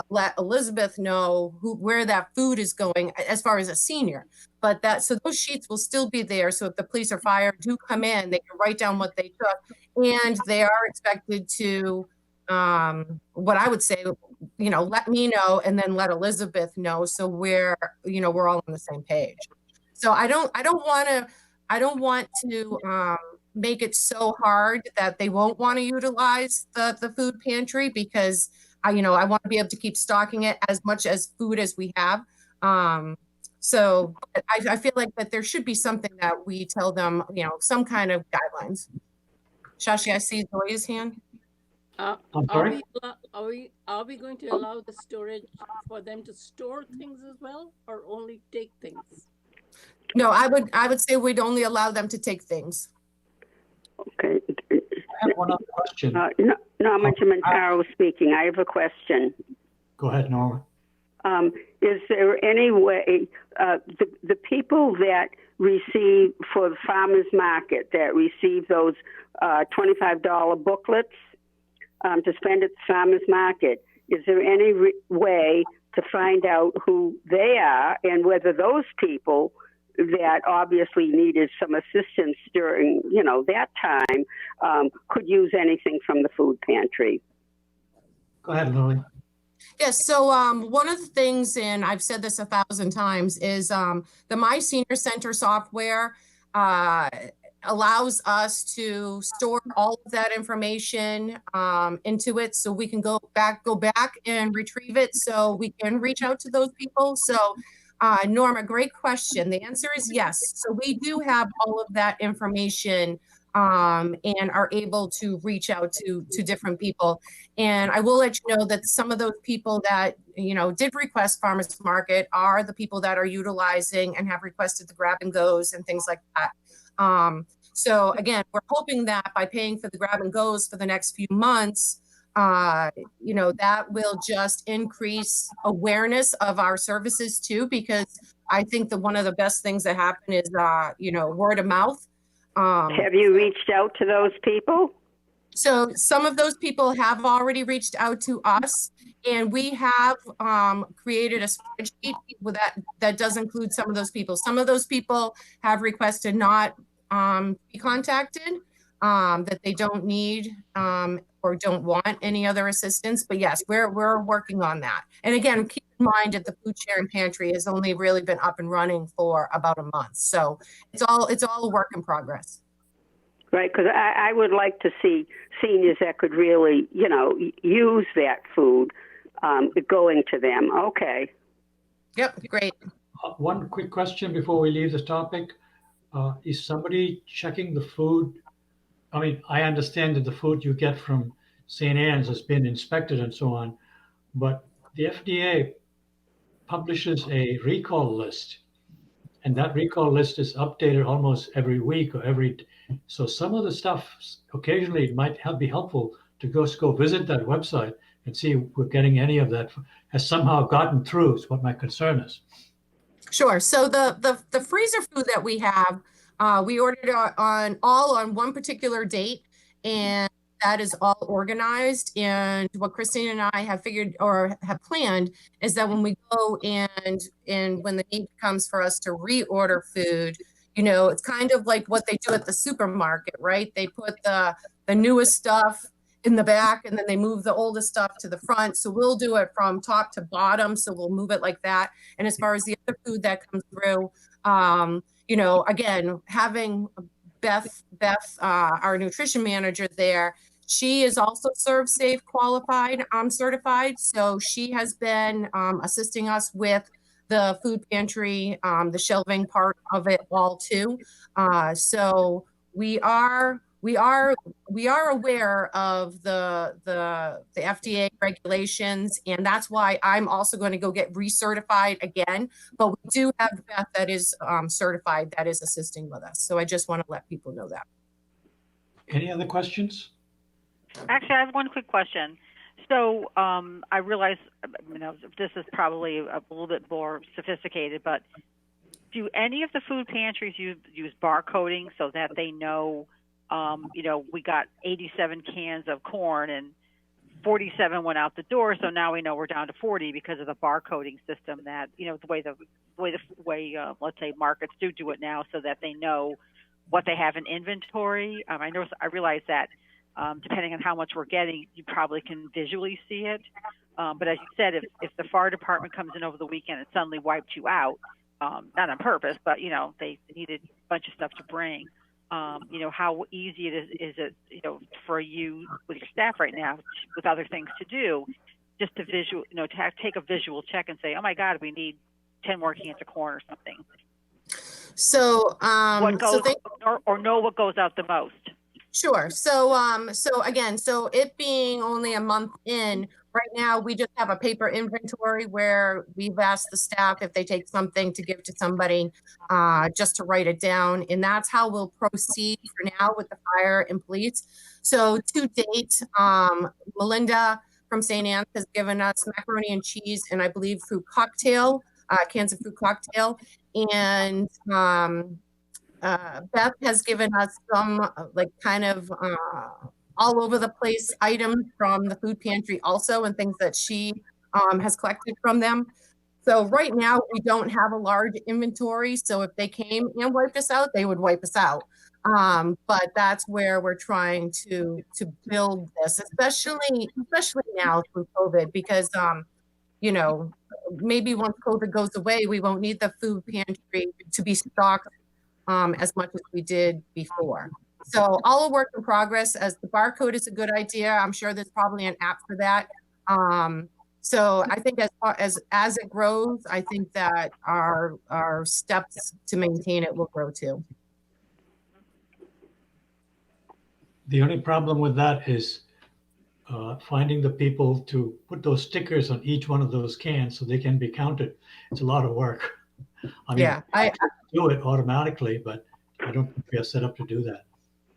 let Elizabeth know where that food is going as far as a senior. But so those sheets will still be there. So if the police or fire do come in, they can write down what they took, and they are expected to, what I would say, let me know and then let Elizabeth know. So we're all on the same page. So I don't want to make it so hard that they won't want to utilize the food pantry, because I want to be able to keep stocking it as much as food as we have. So I feel like that there should be something that we tell them, some kind of guidelines. Shashi, I see Zoya's hand. I'm sorry? Are we going to allow the storage for them to store things as well, or only take things? No, I would say we'd only allow them to take things. Okay. I have one other question. Norma Gimentaro speaking. I have a question. Go ahead, Norma. Is there any way the people that receive for the farmers market, that receive those $25 booklets to spend at the farmers market, is there any way to find out who they are and whether those people that obviously needed some assistance during that time could use anything from the food pantry? Go ahead, Lily. Yes. So one of the things, and I've said this 1,000 times, is the My Senior Center software allows us to store all of that information into it, so we can go back and retrieve it, so we can reach out to those people. So Norma, great question. The answer is yes. So we do have all of that information and are able to reach out to different people. And I will let you know that some of those people that, did request farmers market are the people that are utilizing and have requested the grab and goes and things like that. So again, we're hoping that by paying for the grab and goes for the next few months, that will just increase awareness of our services too, because I think that one of the best things that happen is, word of mouth. Have you reached out to those people? So some of those people have already reached out to us, and we have created a spreadsheet that does include some of those people. Some of those people have requested not be contacted, that they don't need or don't want any other assistance. But yes, we're working on that. And again, keep in mind that the food sharing pantry has only really been up and running for about a month. So it's all a work in progress. right? Because I would like to see seniors that could really, use that food going to them. Okay. Yep, great. One quick question before we leave this topic. Is somebody checking the food? I mean, I understand that the food you get from St. Anne's has been inspected and so on, but the FDA publishes a recall list, and that recall list is updated almost every week or so some of the stuff, occasionally it might be helpful to go visit that website and see if we're getting any of that has somehow gotten through is what my concern is. Sure. So the freezer food that we have, we ordered on one particular date, and that is all organized. And what Christine and I have figured or have planned is that when we go and when the need comes for us to reorder food, it's kind of like what they do at the supermarket, right? They put the newest stuff in the back, and then they move the oldest stuff to the front. So we'll do it from top to bottom. So we'll move it like that. And as far as the other food that comes through, again, having Beth, our nutrition manager there, she is also ServSafe qualified, certified. So she has been assisting us with the food pantry, the shelving part of it all too. So we are aware of the FDA regulations, and that's why I'm also going to go get recertified again. But we do have Beth that is certified, that is assisting with us. So I just want to let people know that. Any other questions? Actually, I have one quick question. So I realize, this is probably a little bit more sophisticated, but do any of the food pantries use barcoding so that they know, we got 87 cans of corn and 47 went out the door, so now we know we're down to 40 because of the barcoding system that, the way let's say markets do it now, so that they know what they have in inventory. I realize that depending on how much we're getting, you probably can visually see it. But as you said, if the fire department comes in over the weekend and suddenly wiped you out, not on purpose, but they needed a bunch of stuff to bring. How easy is it, for you with your staff right now, with other things to do, just to take a visual check and say, oh my God, we need 10 more cans of corn or something. So, what goes, or know what goes out the most. Sure. So again, so it being only a month in, right now we just have a paper inventory where we've asked the staff if they take something to give to somebody, just to write it down. And that's how we'll proceed for now with the fire and police. So to date, Melinda from St. Anne's has given us macaroni and cheese and I believe fruit cocktail, cans of fruit cocktail. And Beth has given us some all over the place items from the food pantry also, and things that she has collected from them. So right now we don't have a large inventory. So if they came and wiped us out, they would wipe us out. But that's where we're trying to build this, especially now through COVID, because maybe once COVID goes away, we won't need the food pantry to be stocked as much as we did before. So all a work in progress. As the barcode is a good idea. I'm sure there's probably an app for that. So I think as it grows, I think that our steps to maintain it will grow too. The only problem with that is finding the people to put those stickers on each one of those cans so they can be counted. It's a lot of work. I mean, I do it automatically, but I don't think we are set up to do that.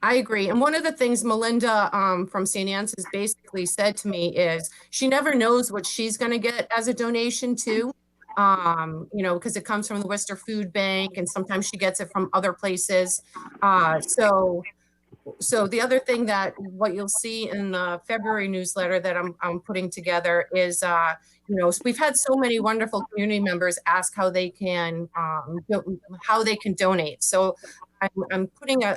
I agree. And one of the things Melinda from St. Anne's has basically said to me is she never knows what she's going to get as a donation too, because it comes from the Worcester Food Bank and sometimes she gets it from other places. So the other thing that what you'll see in the February newsletter that I'm putting together is, we've had so many wonderful community members ask how they can donate. So I'm putting a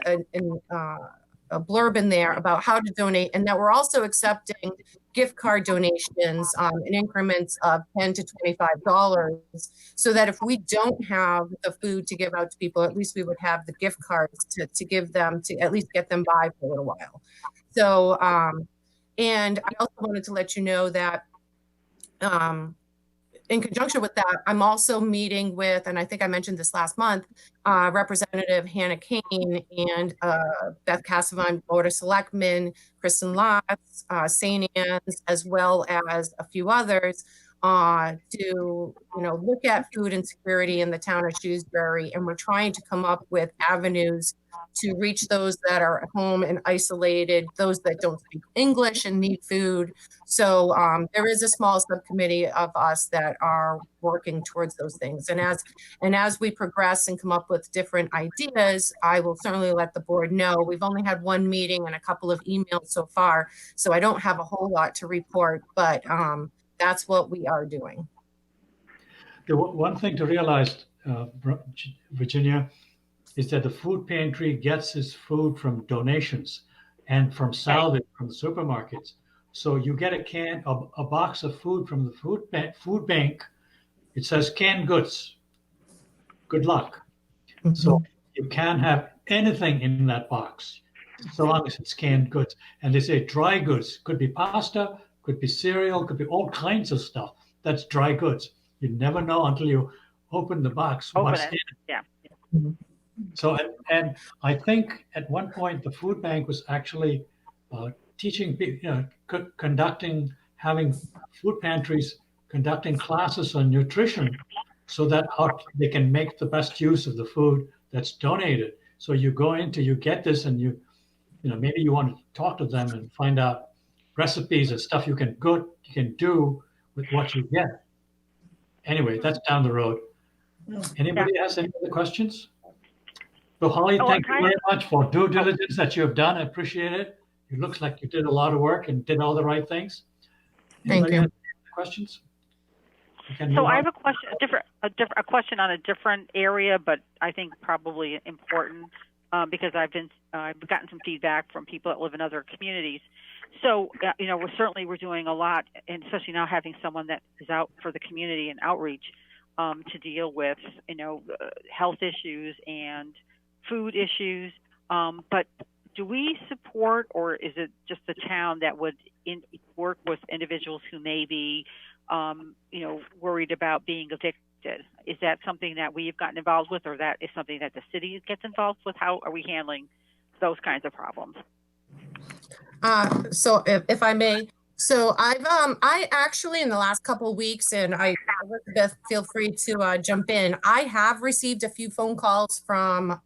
blurb in there about how to donate, and that we're also accepting gift card donations in increments of $10 to $25, so that if we don't have the food to give out to people, at least we would have the gift cards to give them, to at least get them by for a little while. So, and I also wanted to let you know that in conjunction with that, I'm also meeting with, and I think I mentioned this last month, Representative Hannah Kane and Beth Cassavant, Board of Selectmen, Kristen Lotz, St. Anne's, as well as a few others, to look at food insecurity in the town of Shrewsbury. And we're trying to come up with avenues to reach those that are at home and isolated, those that don't speak English and need food. So there is a small subcommittee of us that are working towards those things. And as we progress and come up with different ideas, I will certainly let the board know. We've only had one meeting and a couple of emails so far, so I don't have a whole lot to report, but that's what we are doing. The one thing to realize, Virginia, is that the food pantry gets its food from donations and from salvage from the supermarkets. So you get a box of food from the food bank. It says canned goods. Good luck. Mm-hmm. So you can't have anything in that box so long as it's canned goods. And they say dry goods could be pasta, could be cereal, could be all kinds of stuff. That's dry goods. You never know until you open the box. What's in it. Yeah. Mm-hmm. So, and I think at one point the food bank was actually teaching people, having food pantries conducting classes on nutrition, so that they can make the best use of the food that's donated. So you go into, you get this, and maybe you want to talk to them and find out recipes and stuff you can do with what you get. Anyway, that's down the road. Anybody has any other questions? So Holly, thank you very much for due diligence that you have done. I appreciate it. It looks like you did a lot of work and did all the right things. Anybody have any questions? So I have a question, a question on a different area, but I think probably important because I've gotten some feedback from people that live in other communities. So we're doing a lot, and especially now having someone that is out for the community and outreach to deal with health issues and food issues, but do we support, or is it just the town that would work with individuals who may be, worried about being evicted? Is that something that we've gotten involved with, or that is something that the city gets involved with? How are we handling those kinds of problems? So if I may, so I actually in the last couple of weeks, and Elizabeth, feel free to jump in. I have received a few phone calls from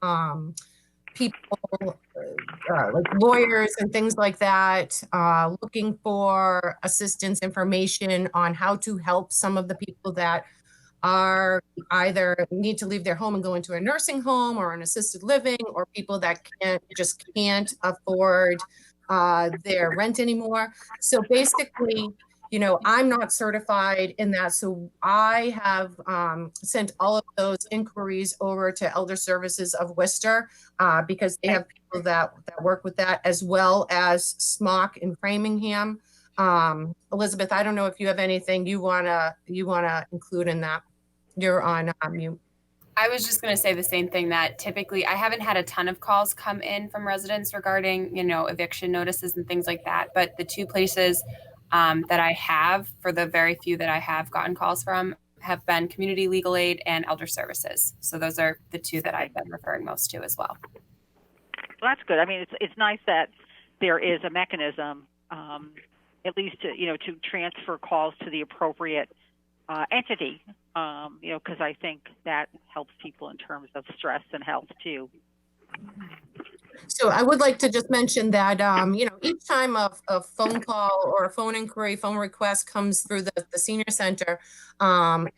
people like lawyers and things like that, looking for assistance, information on how to help some of the people that are either need to leave their home and go into a nursing home or an assisted living, or people that can't afford their rent anymore. So basically, I'm not certified in that. So I have sent all of those inquiries over to Elder Services of Worcester because they have people that work with that, as well as SMOC in Framingham. Elizabeth, I don't know if you have anything you wanna include in that. You're on mute. I was just going to say the same thing, that typically I haven't had a ton of calls come in from residents regarding, eviction notices and things like that. But the two places that I have, for the very few that I have gotten calls from, have been Community Legal Aid and Elder Services. So those are the two that I've been referring most to as well. Well, that's good. I mean, it's nice that there is a mechanism, at least to transfer calls to the appropriate entity, because I think that helps people in terms of stress and health too. So I would like to just mention that, each time a phone call or a phone inquiry, phone request comes through the senior center,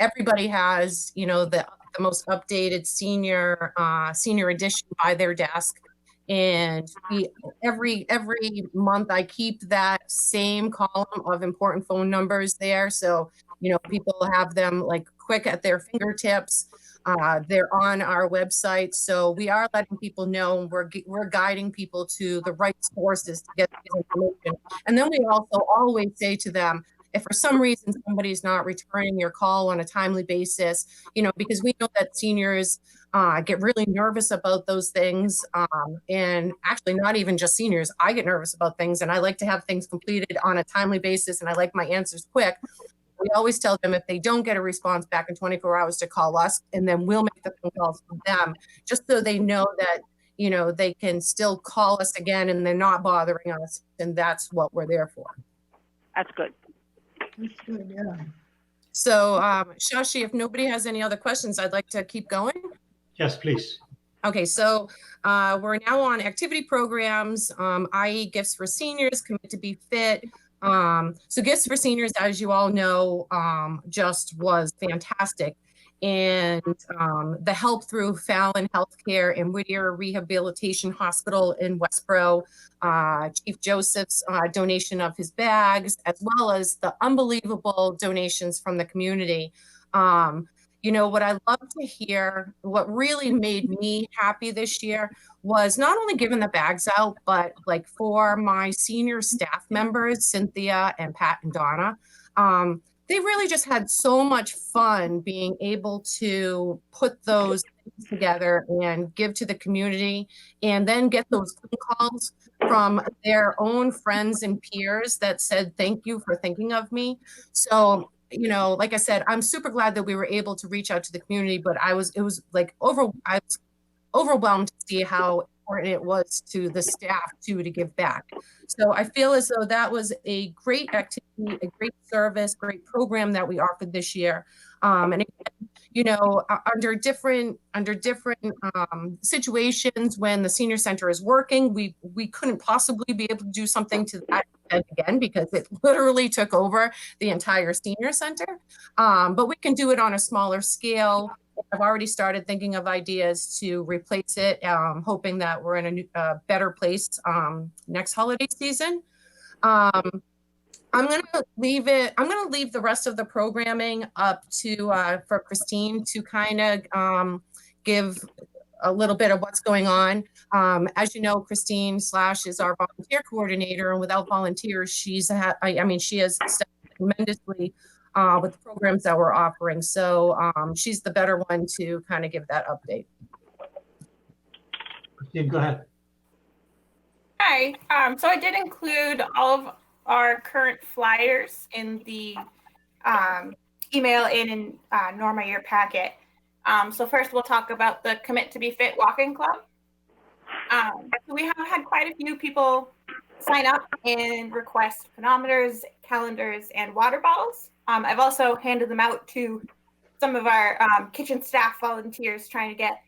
everybody has, the most updated senior edition by their desk. And every month I keep that same column of important phone numbers there. So, people have them like quick at their fingertips. They're on our website. So we are letting people know we're guiding people to the right sources to get this information. And then we also always say to them, if for some reason somebody's not returning your call on a timely basis, because we know that seniors get really nervous about those things. And actually not even just seniors, I get nervous about things and I like to have things completed on a timely basis and I like my answers quick. We always tell them if they don't get a response back in 24 hours to call us, and then we'll make the phone calls for them, just so they know that, they can still call us again and they're not bothering us. And that's what we're there for. That's good. That's good, yeah. So, Shashi, if nobody has any other questions, I'd like to keep going. Yes, please. Okay, so we're now on activity programs, i.e. Gifts for Seniors, Commit to Be Fit. So Gifts for Seniors, as you all know, just was fantastic. And the help through Fallon Healthcare and Whittier Rehabilitation Hospital in Westboro, Chief Joseph's donation of his bags, as well as the unbelievable donations from the community. What I love to hear, what really made me happy this year was not only giving the bags out, but like for my senior staff members, Cynthia and Pat and Donna, they really just had so much fun being able to put those things together and give to the community and then get those phone calls from their own friends and peers that said, thank you for thinking of me. So like I said, I'm super glad that we were able to reach out to the community, but I was overwhelmed to see how important it was to the staff to give back. So I feel as though that was a great activity, a great service, great program that we offered this year. And again, under different situations when the senior center is working, we couldn't possibly be able to do something to that again because it literally took over the entire senior center. But we can do it on a smaller scale. I've already started thinking of ideas to replace it, hoping that we're in a better place next holiday season. I'm going to leave the rest of the programming up to for Christine to kind of give a little bit of what's going on. As you know, Christine Slash is our volunteer coordinator, and without volunteers, she has stepped tremendously with the programs that we're offering. So she's the better one to kind of give that update. Christine, go ahead. Hi. So I did include all of our current flyers in the email in Norma, your packet. So first we'll talk about the Commit to Be Fit Walking Club. So we have had quite a few people sign up and request pedometers, calendars, and water bottles. I've also handed them out to some of our kitchen staff volunteers trying to get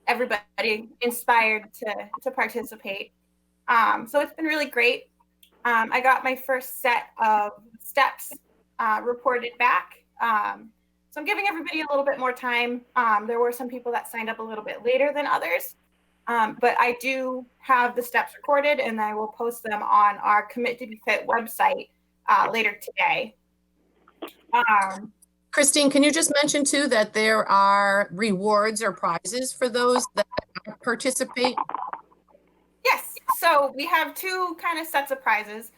everybody inspired to participate. So it's been really great. I got my first set of steps reported back. So I'm giving everybody a little bit more time. There were some people that signed up a little bit later than others, but I do have the steps recorded and I will post them on our Commit to Be Fit website later today. Christine, can you just mention too that there are rewards or prizes for those that participate? Yes, so we have two kind of sets of prizes.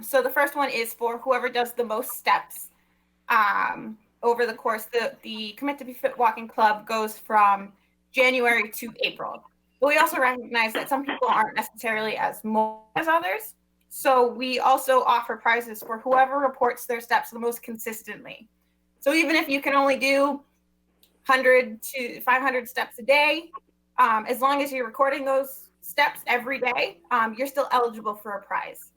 So the first one is for whoever does the most steps over the course. The Commit to Be Fit Walking Club goes from January to April. But we also recognize that some people aren't necessarily as mobile as others. So we also offer prizes for whoever reports their steps the most consistently. So even if you can only do 100 to 500 steps a day, as long as you're recording those steps every day, you're still eligible for a prize.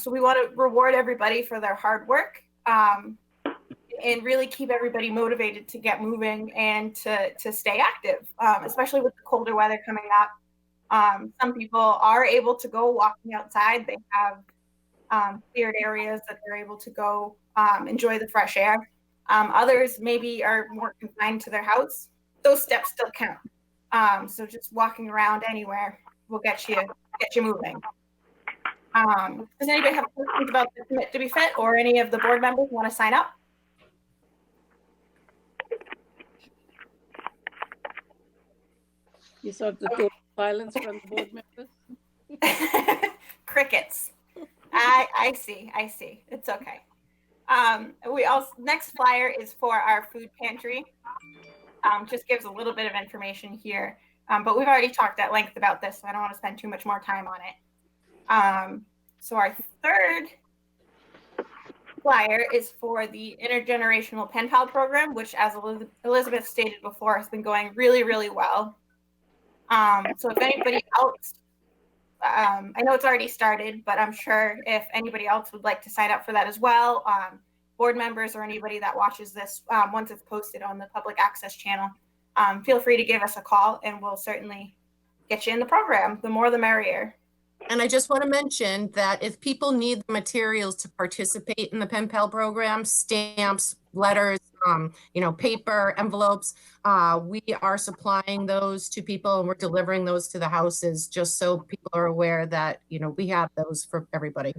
So we want to reward everybody for their hard work and really keep everybody motivated to get moving and to stay active, especially with the colder weather coming up. Some people are able to go walking outside. They have cleared areas that they're able to go enjoy the fresh air. Others maybe are more confined to their house. Those steps still count. So just walking around anywhere will get you moving. Does anybody have questions about the Commit to Be Fit, or any of the board members want to sign up? You saw the total silence from the board members? Crickets. I see. It's okay. Next flyer is for our food pantry. Just gives a little bit of information here, but we've already talked at length about this, so I don't want to spend too much more time on it. So our third flyer is for the intergenerational pen pal program, which, as Elizabeth stated before, has been going really, really well. So if anybody else, I know it's already started, but I'm sure if anybody else would like to sign up for that as well, board members or anybody that watches this once it's posted on the public access channel, feel free to give us a call and we'll certainly get you in the program. The more the merrier. And I just want to mention that if people need the materials to participate in the pen pal program, stamps, letters, paper, envelopes, we are supplying those to people and we're delivering those to the houses just so people are aware that, we have those for everybody.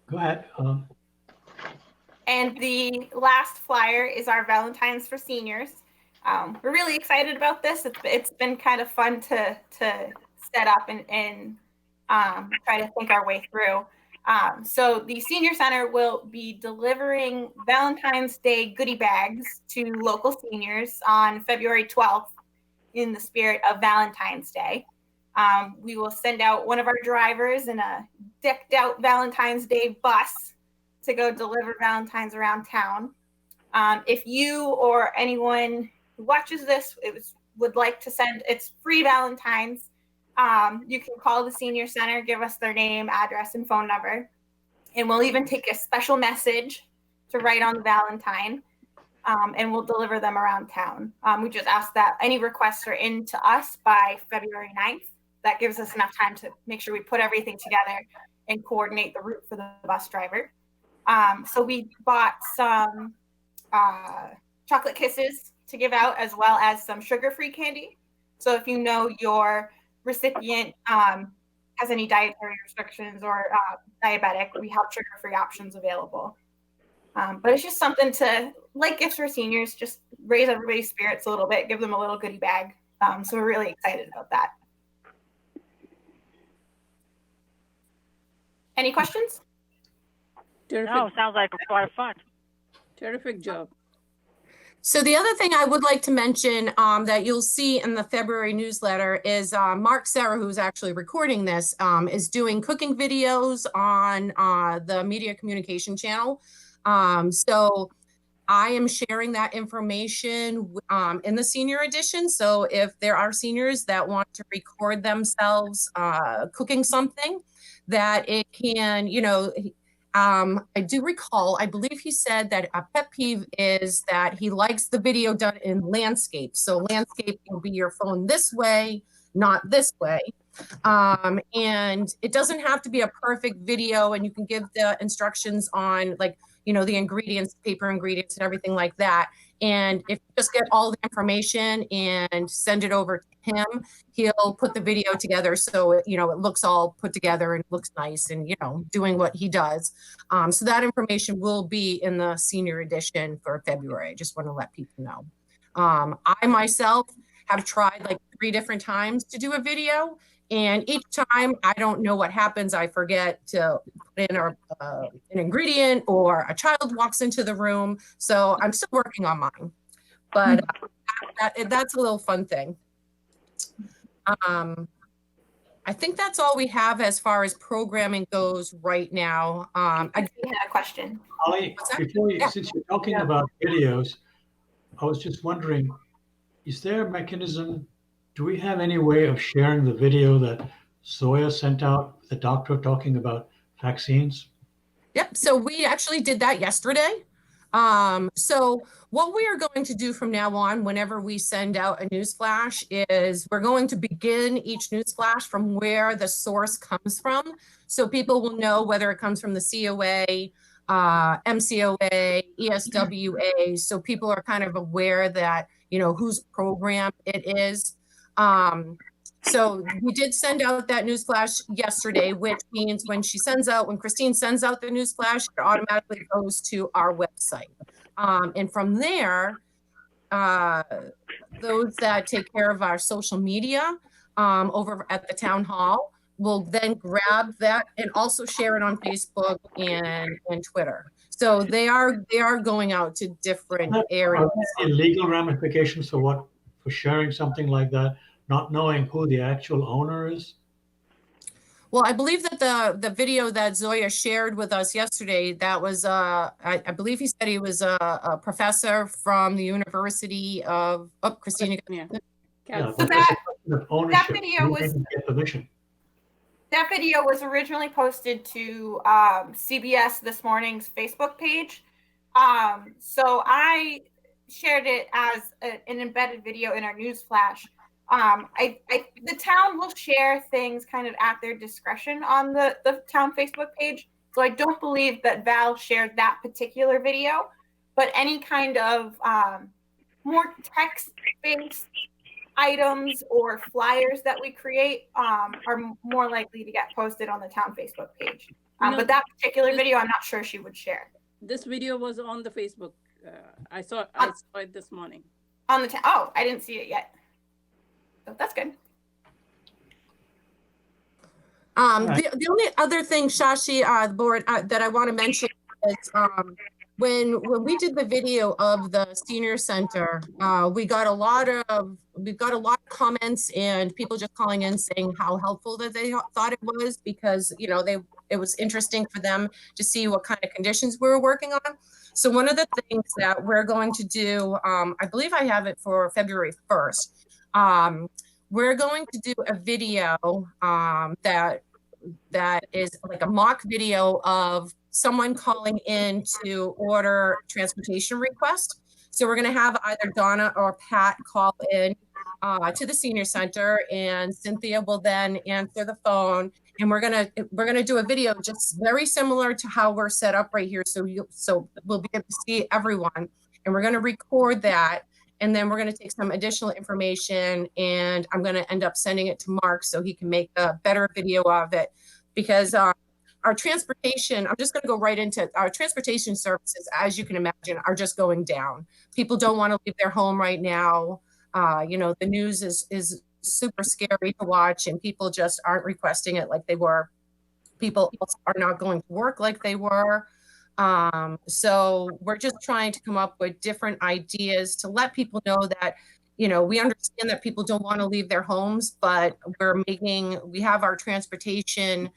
Go ahead. And the last flyer is our Valentine's for seniors. We're really excited about this. It's been kind of fun to set up and try to think our way through. So the Senior Center will be delivering Valentine's Day goodie bags to local seniors on February 12th in the spirit of Valentine's Day. We will send out one of our drivers in a decked out Valentine's Day bus to go deliver Valentines around town. If you or anyone who watches this would like to send, it's free Valentines. You can call the Senior Center, give us their name, address, and phone number. And we'll even take a special message to write on the Valentine, and we'll deliver them around town. We just ask that any requests are in to us by February 9th. That gives us enough time to make sure we put everything together and coordinate the route for the bus driver. So we bought some chocolate kisses to give out, as well as some sugar-free candy. So if you know your recipient has any dietary restrictions or diabetic, we have sugar-free options available. But it's just something to, like gifts for seniors, just raise everybody's spirits a little bit, give them a little goodie bag. So we're really excited about that. Any questions? Terrific. No, sounds like a lot of fun. Terrific job. So the other thing I would like to mention that you'll see in the February newsletter is Mark Serra, who's actually recording this, is doing cooking videos on the Media Communication channel. So I am sharing that information in the senior edition. So if there are seniors that want to record themselves cooking something, that it can, I do recall, I believe he said that a pet peeve is that he likes the video done in landscape. So landscape will be your phone this way, not this way. And it doesn't have to be a perfect video, and you can give the instructions on the ingredients, paper ingredients and everything like that. And if you just get all the information and send it over to him, he'll put the video together so it looks all put together and looks nice and doing what he does. So that information will be in the senior edition for February. I just want to let people know. I myself have tried 3 different times to do a video, and each time I don't know what happens. I forget to put in an ingredient, or a child walks into the room. So I'm still working on mine, but that's a little fun thing. I think that's all we have as far as programming goes right now. I had a question. Holly, since you're talking about videos, I was just wondering, is there a mechanism? Do we have any way of sharing the video that Zoya sent out, the doctor talking about vaccines? Yep. So we actually did that yesterday. So what we are going to do from now on, whenever we send out a news flash, is we're going to begin each news flash from where the source comes from. So people will know whether it comes from the COA, MCOA, ESWA. So people are kind of aware that, whose program it is. So we did send out that news flash yesterday, which means when Christine sends out the news flash, it automatically goes to our website. And from there, those that take care of our social media over at the town hall will then grab that and also share it on Facebook and Twitter. So they are going out to different areas. Are there any legal ramifications for sharing something like that, not knowing who the actual owner is? Well, I believe that the video that Zoya shared with us yesterday, that was I believe he said he was a professor from the University of Christina. Yeah. Yeah, So but that's a question of ownership. video Who was- didn't get permission? That video was originally posted to CBS This Morning's Facebook page. So I shared it as an embedded video in our news flash. The town will share things kind of at their discretion on the town Facebook page. So I don't believe that Val shared that particular video, but any kind of more text-based items or flyers that we create are more likely to get posted on the town Facebook page. No, But that particular video, I'm not sure she would share. This video was on the Facebook. I saw it this morning. On the oh, I didn't see it yet. So that's good. Right. The only other thing, Shashi, the board, that I want to mention is when we did the video of the senior center, we got a lot of comments and people just calling in saying how helpful that they thought it was, because it was interesting for them to see what kind of conditions we were working on. So one of the things that we're going to do, I believe I have it for February 1st. We're going to do a video that is like a mock video of someone calling in to order transportation request. So we're going to have either Donna or Pat call in to the senior center, and Cynthia will then answer the phone. And we're gonna do a video just very similar to how we're set up right here. So we'll be able to see everyone, and we're gonna record that. And then we're going to take some additional information, and I'm going to end up sending it to Mark so he can make a better video of it, because our transportation, I'm just going to go right into our transportation services, as you can imagine, are just going down. People don't want to leave their home right now. The news is super scary to watch, and people just aren't requesting it like they were. People are not going to work like they were. So we're just trying to come up with different ideas to let people know that, we understand that people don't want to leave their homes, but we have our transportation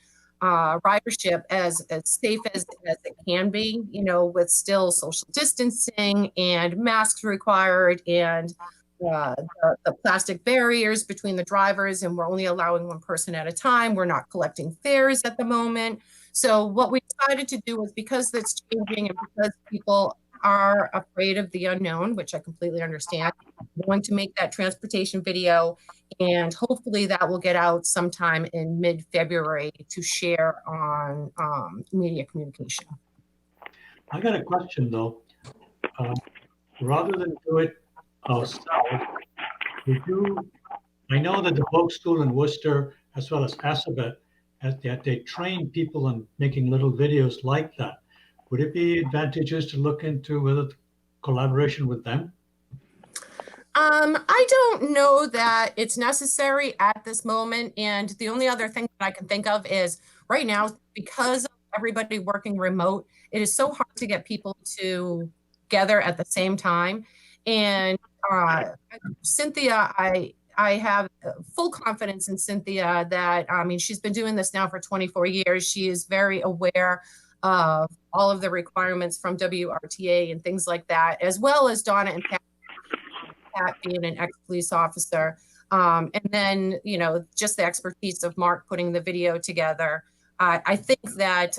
ridership as safe as it can be, with still social distancing and masks required, and the plastic barriers between the drivers, and we're only allowing one person at a time. We're not collecting fares at the moment. So what we decided to do was, because that's changing and because people are afraid of the unknown, which I completely understand, we're going to make that transportation video, and hopefully that will get out sometime in mid-February to share on media communication. I got a question though. Rather than do it ourselves, I know that the Folk School in Worcester, as well as Assabet, they train people on making little videos like that. Would it be advantageous to look into whether collaboration with them? I don't know that it's necessary at this moment. And the only other thing that I can think of is right now, because of everybody working remote, it is so hard to get people together at the same time. And Cynthia, I have full confidence in Cynthia that, she's been doing this now for 24 years. She is very aware of all of the requirements from WRTA and things like that, as well as Donna and Pat being an ex-police officer. And then, just the expertise of Mark putting the video together. I think that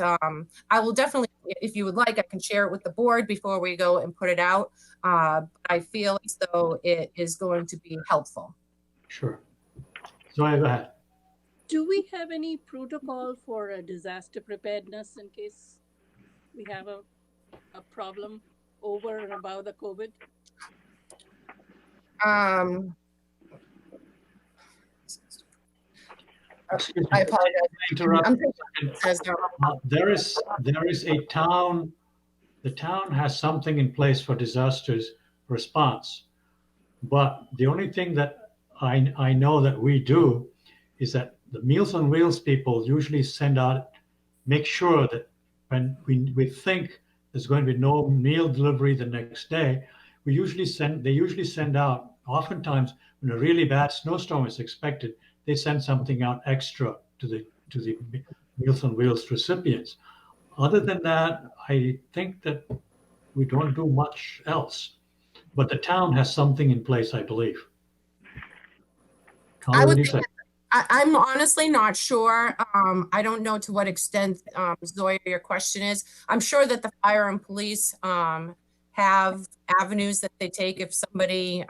I will definitely, if you would like, I can share it with the board before we go and put it out. I feel as though it is going to be helpful. Sure. So go ahead. Do we have any protocol for a disaster preparedness in case we have a problem over and above the COVID? I apologize. Interrupt. I'm There is a town. The town has something in place for disasters response. But the only thing that I know that we do is that the Meals on Wheels people usually send out, make sure that when we think there's going to be no meal delivery the next day, they usually send out, oftentimes when a really bad snowstorm is expected, they send something out extra to the Meals on Wheels recipients. Other than that, I think that we don't do much else. But the town has something in place, I believe. I Holly, what would do you think, say? I'm honestly not sure. I don't know to what extent, Zoya, your question is. I'm sure that the fire and police have avenues that they take if somebody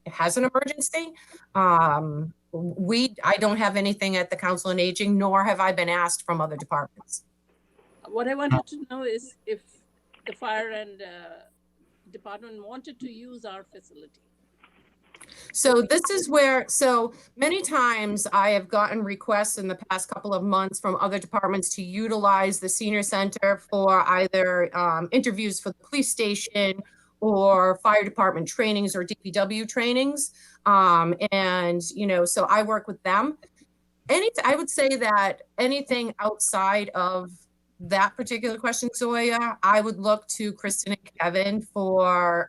has an emergency. I don't have anything at the Council on Aging, nor have I been asked from other departments. What I wanted to know is if the fire and department wanted to use our facility. So this is where, so many times I have gotten requests in the past couple of months from other departments to utilize the senior center for either interviews for the police station or fire department trainings or DPW trainings. And, you know, so I work with them. I would say that anything outside of that particular question, Zoya, I would look to Kristen and Kevin for,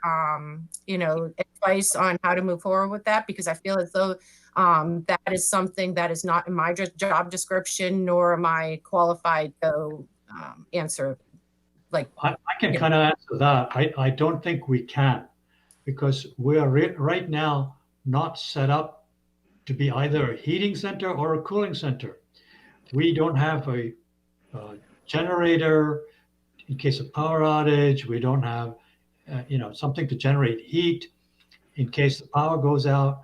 you know, advice on how to move forward with that, because I feel as though that is something that is not in my job description, nor am I qualified to answer. Like, I can kind of answer that. I don't think we can, because we are right now not set up to be either a heating center or a cooling center. We don't have a generator in case of power outage. We don't have, you know, something to generate heat in case the power goes out.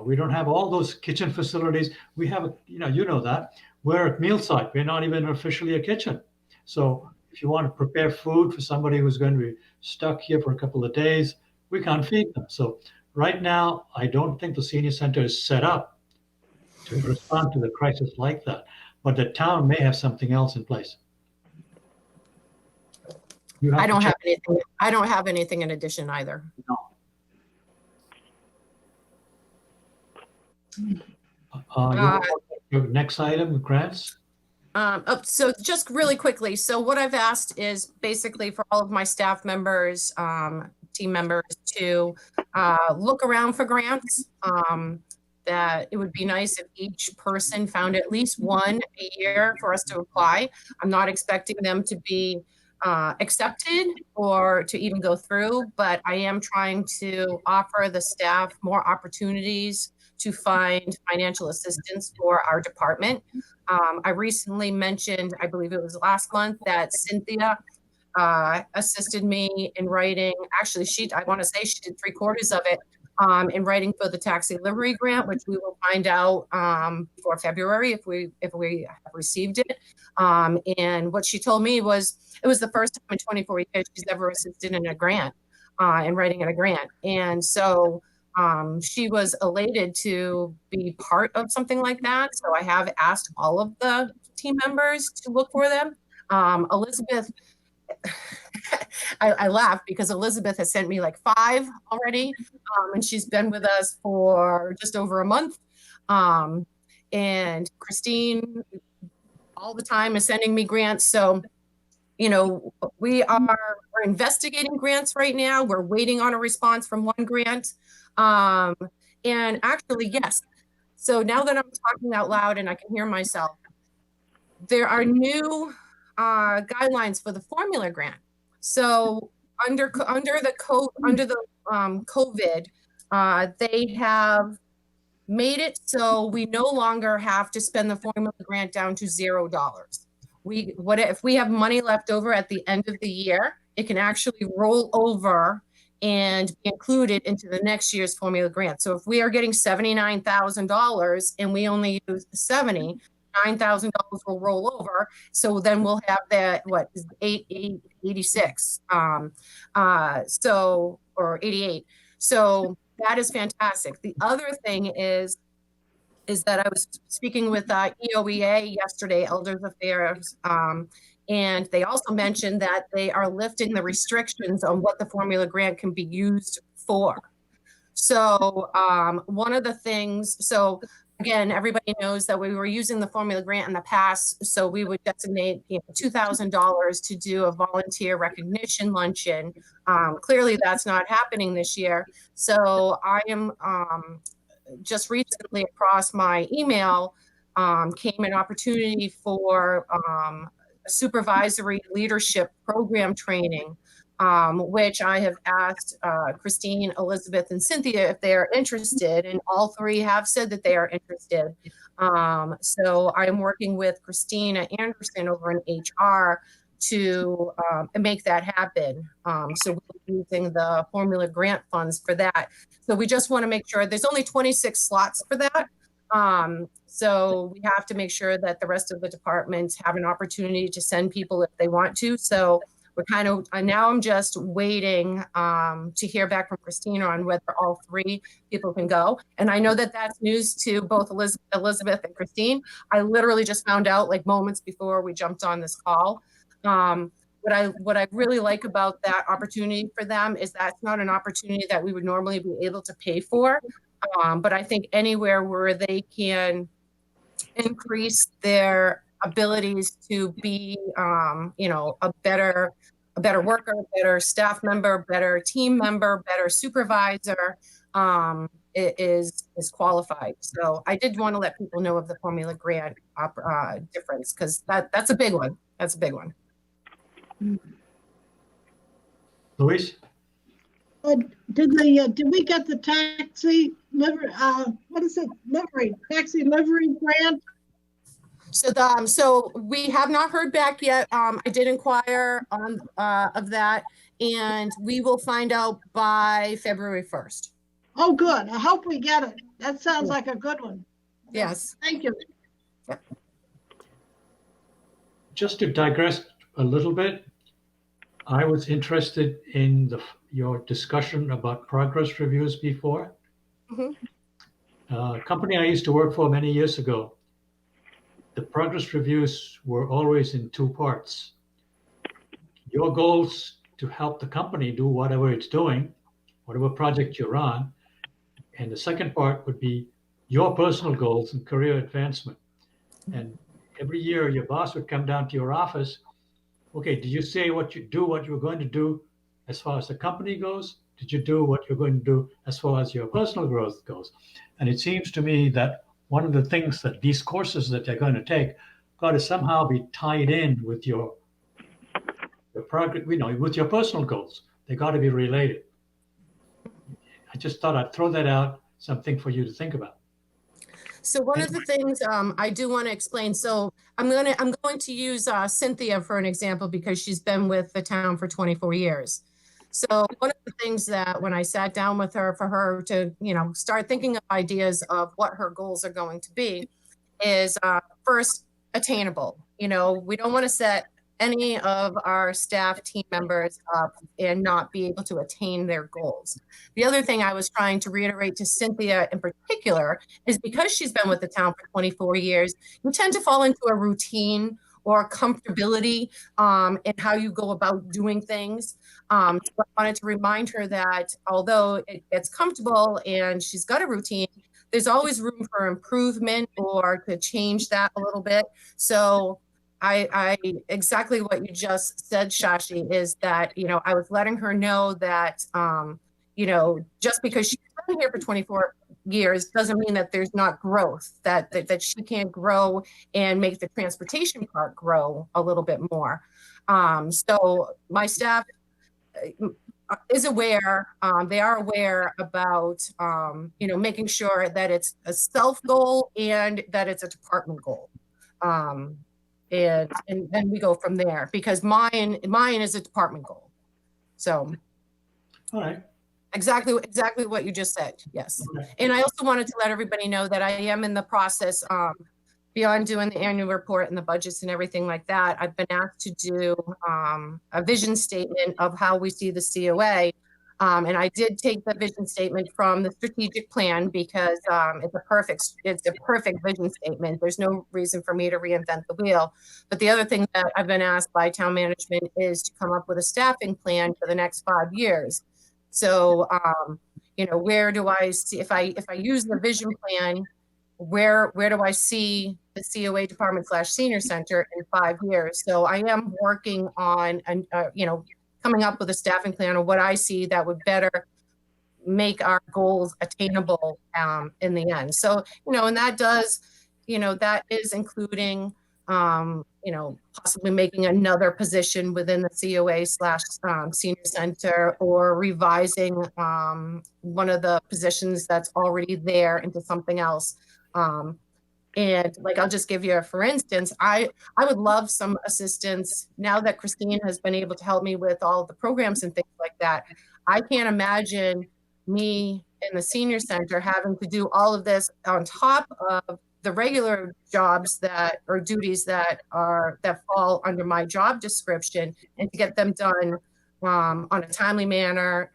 We don't have all those kitchen facilities. We have, you know that. We're at meal site. We're not even officially a kitchen. So if you want to prepare food for somebody who's going to be stuck here for a couple of days, we can't feed them. So right now, I don't think the senior center is set up to respond to the crisis like that. But the town may have something else in place. I don't have anything. I don't have anything in addition either. No. Your next item, grants. So just really quickly, so what I've asked is basically for all of my staff members, team members to look around for grants. That it would be nice if each person found at least one a year for us to apply. I'm not expecting them to be accepted or to even go through, but I am trying to offer the staff more opportunities to find financial assistance for our department. I recently mentioned, I believe it was last month, that Cynthia assisted me in writing. Actually, I want to say she did 3/4 of it in writing for the taxi delivery grant, which we will find out for February if we have received it. And what she told me was it was the first time in 24 years she's ever assisted in a grant, in writing in a grant. And so she was elated to be part of something like that. So I have asked all of the team members to look for them. Elizabeth, I laugh because Elizabeth has sent me like 5 already, and she's been with us for just over a month. And Christine all the time is sending me grants. So, you know, we're investigating grants right now. We're waiting on a response from one grant. And actually, yes. So now that I'm talking out loud and I can hear myself, there are new guidelines for the formula grant. So under the COVID, they have made it so we no longer have to spend the formula grant down to $0. If we have money left over at the end of the year, it can actually roll over and be included into the next year's formula grant. So if we are getting $79,000 and we only use 70, $9,000 will roll over. So then we'll have that, what is 86, or 88. So that is fantastic. The other thing is that I was speaking with EOEA yesterday, Elders Affairs, and they also mentioned that they are lifting the restrictions on what the formula grant can be used for. So one of the things, so again, everybody knows that we were using the formula grant in the past, so we would designate $2,000 to do a volunteer recognition luncheon. Clearly, that's not happening this year. So I am just recently across my email came an opportunity for supervisory leadership program training, which I have asked Christine, Elizabeth, and Cynthia if they are interested, and all three have said that they are interested. So I'm working with Christina Anderson over in HR to make that happen. So we're using the formula grant funds for that. So we just want to make sure there's only 26 slots for that. So we have to make sure that the rest of the departments have an opportunity to send people if they want to. So we're kind of, now I'm just waiting to hear back from Christina on whether all three people can go. And I know that that's news to both Elizabeth and Christine. I literally just found out like moments before we jumped on this call. What I really like about that opportunity for them is that's not an opportunity that we would normally be able to pay for. But I think anywhere where they can increase their abilities to be, a better worker, better staff member, better team member, better supervisor, is qualified. So I did want to let people know of the formula grant difference, because that's a big one. That's a big one. Luis? Did we get the taxi livery? Taxi livery grant? So we have not heard back yet. I did inquire on of that, and we will find out by February 1st. Oh, good. I hope we get it. That sounds like a good one. Yes. Thank you. Just to digress a little bit, I was interested in your discussion about progress reviews before. Company I used to work for many years ago, the progress reviews were always in two parts. Your goals to help the company do whatever it's doing, whatever project you're on. And the second part would be your personal goals and career advancement. And every year your boss would come down to your office. Okay, did you say what you were going to do as far as the company goes? Did you do what you're going to do as far as your personal growth goes? And it seems to me that one of the things that these courses that they're going to take got to somehow be tied in with your progress, with your personal goals. They got to be related. I just thought I'd throw that out, something for you to think about. So one of the things I do want to explain. So I'm going to use Cynthia for an example, because she's been with the town for 24 years. So one of the things that when I sat down with her for her to, start thinking of ideas of what her goals are going to be is first attainable. We don't want to set any of our staff team members up and not be able to attain their goals. The other thing I was trying to reiterate to Cynthia in particular is because she's been with the town for 24 years, you tend to fall into a routine or comfortability in how you go about doing things. So I wanted to remind her that although it gets comfortable and she's got a routine, there's always room for improvement or to change that a little bit. So I exactly what you just said, Shashi, is that, I was letting her know that, just because she's been here for 24 years doesn't mean that there's not growth, that she can't grow and make the transportation part grow a little bit more. So my staff is aware, they are aware about, making sure that it's a self goal and that it's a department goal. And then we go from there, because mine is a department goal. So, all right. Exactly what you just said. Yes. Okay. And I also wanted to let everybody know that I am in the process, beyond doing the annual report and the budgets and everything like that. I've been asked to do a vision statement of how we see the COA. And I did take the vision statement from the strategic plan, because it's a perfect vision statement. There's no reason for me to reinvent the wheel. But the other thing that I've been asked by town management is to come up with a staffing plan for the next 5 years. So, you know, where do I see, if I use the vision plan, where do I see the COA department / senior center in 5 years? So I am working on, you know, coming up with a staffing plan of what I see that would better make our goals attainable in the end. So, you know, and that does, you know, that is including, you know, possibly making another position within the COA / senior center, or revising one of the positions that's already there into something else. And like, I'll just give you a, for instance, I would love some assistance now that Christine has been able to help me with all the programs and things like that. I can't imagine me in the senior center having to do all of this on top of the regular jobs that, or duties that fall under my job description, and to get them done on a timely manner.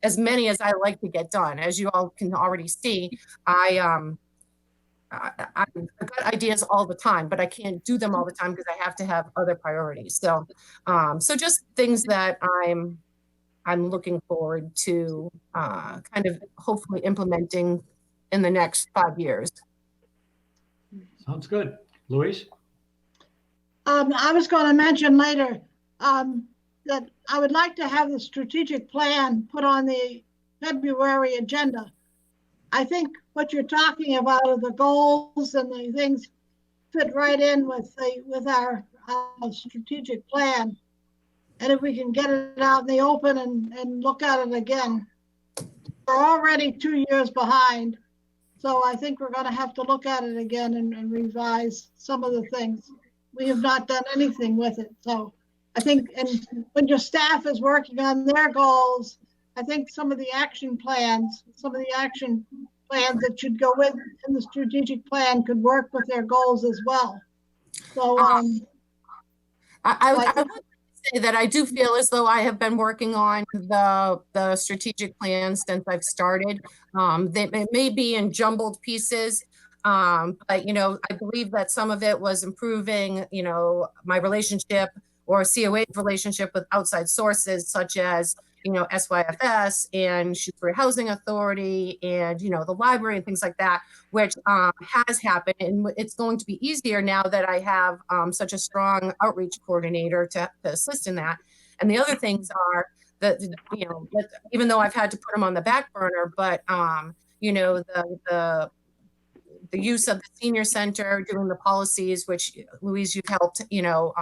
As many as I like to get done, as you all can already see, I've got ideas all the time, but I can't do them all the time because I have to have other priorities. So, so just things that I'm looking forward to kind of hopefully implementing in the next 5 years. Sounds good. Louise? I was going to mention later that I would like to have the strategic plan put on the February agenda. I think what you're talking about are the goals and the things fit right in with our strategic plan. And if we can get it out in the open and look at it again, we're already 2 years behind. So I think we're going to have to look at it again and revise some of the things. We have not done anything with it. So I think, and when your staff is working on their goals, I think some of the action plans that should go with in the strategic plan could work with their goals as well. So I would say that I do feel as though I have been working on the strategic plan since I've started. They may be in jumbled pieces, but, you know, I believe that some of it was improving, you know, my relationship or COA relationship with outside sources, such as, you know, SYFS and Shrewsbury Housing Authority and, you know, the library and things like that, which has happened. And it's going to be easier now that I have such a strong outreach coordinator to assist in that. And the other things are that, you know, even though I've had to put them on the back burner, but, you know, the use of the senior center, doing the policies, which Louise, you've helped, you know,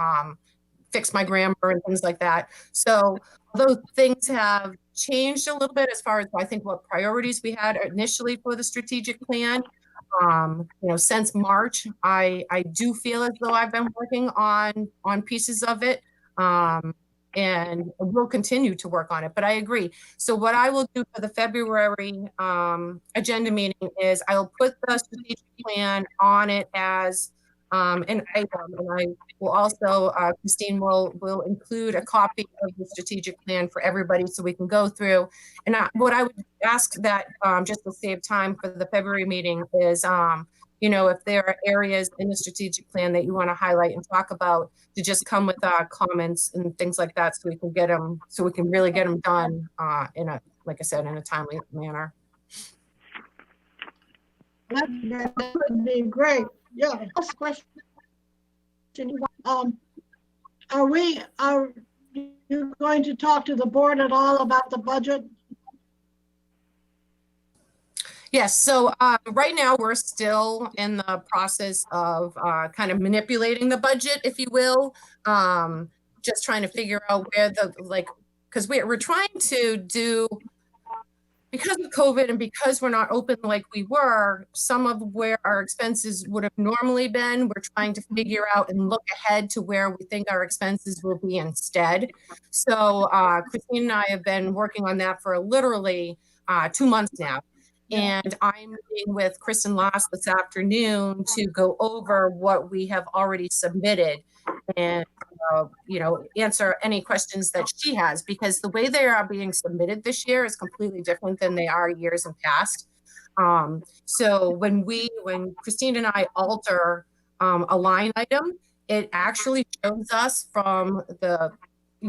fix my grammar and things like that. So those things have changed a little bit as far as I think what priorities we had initially for the strategic plan. You know, since March, I do feel as though I've been working on pieces of it, and we'll continue to work on it. But I agree. So what I will do for the February agenda meeting is I'll put the strategic plan on it as an item, and I will also, Christine will include a copy of the strategic plan for everybody so we can go through. And what I would ask that, just to save time for the February meeting, is, you know, if there are areas in the strategic plan that you want to highlight and talk about, to just come with comments and things like that, so we can get them, so we can really get them done in a, like I said, in a timely manner. that would be great. Yeah. Last question. Are you going to talk to the board at all about the budget? Yes. So right now we're still in the process of kind of manipulating the budget, if you will. Just trying to figure out where because we're trying to do, because of COVID and because we're not open like we were, some of where our expenses would have normally been, we're trying to figure out and look ahead to where we think our expenses will be instead. So Christine and I have been working on that for literally 2 months now. And I'm meeting with Kristen Loss this afternoon to go over what we have already submitted and, you know, answer any questions that she has, because the way they are being submitted this year is completely different than they are years in past. So when Christine and I alter a line item, it actually shows us from the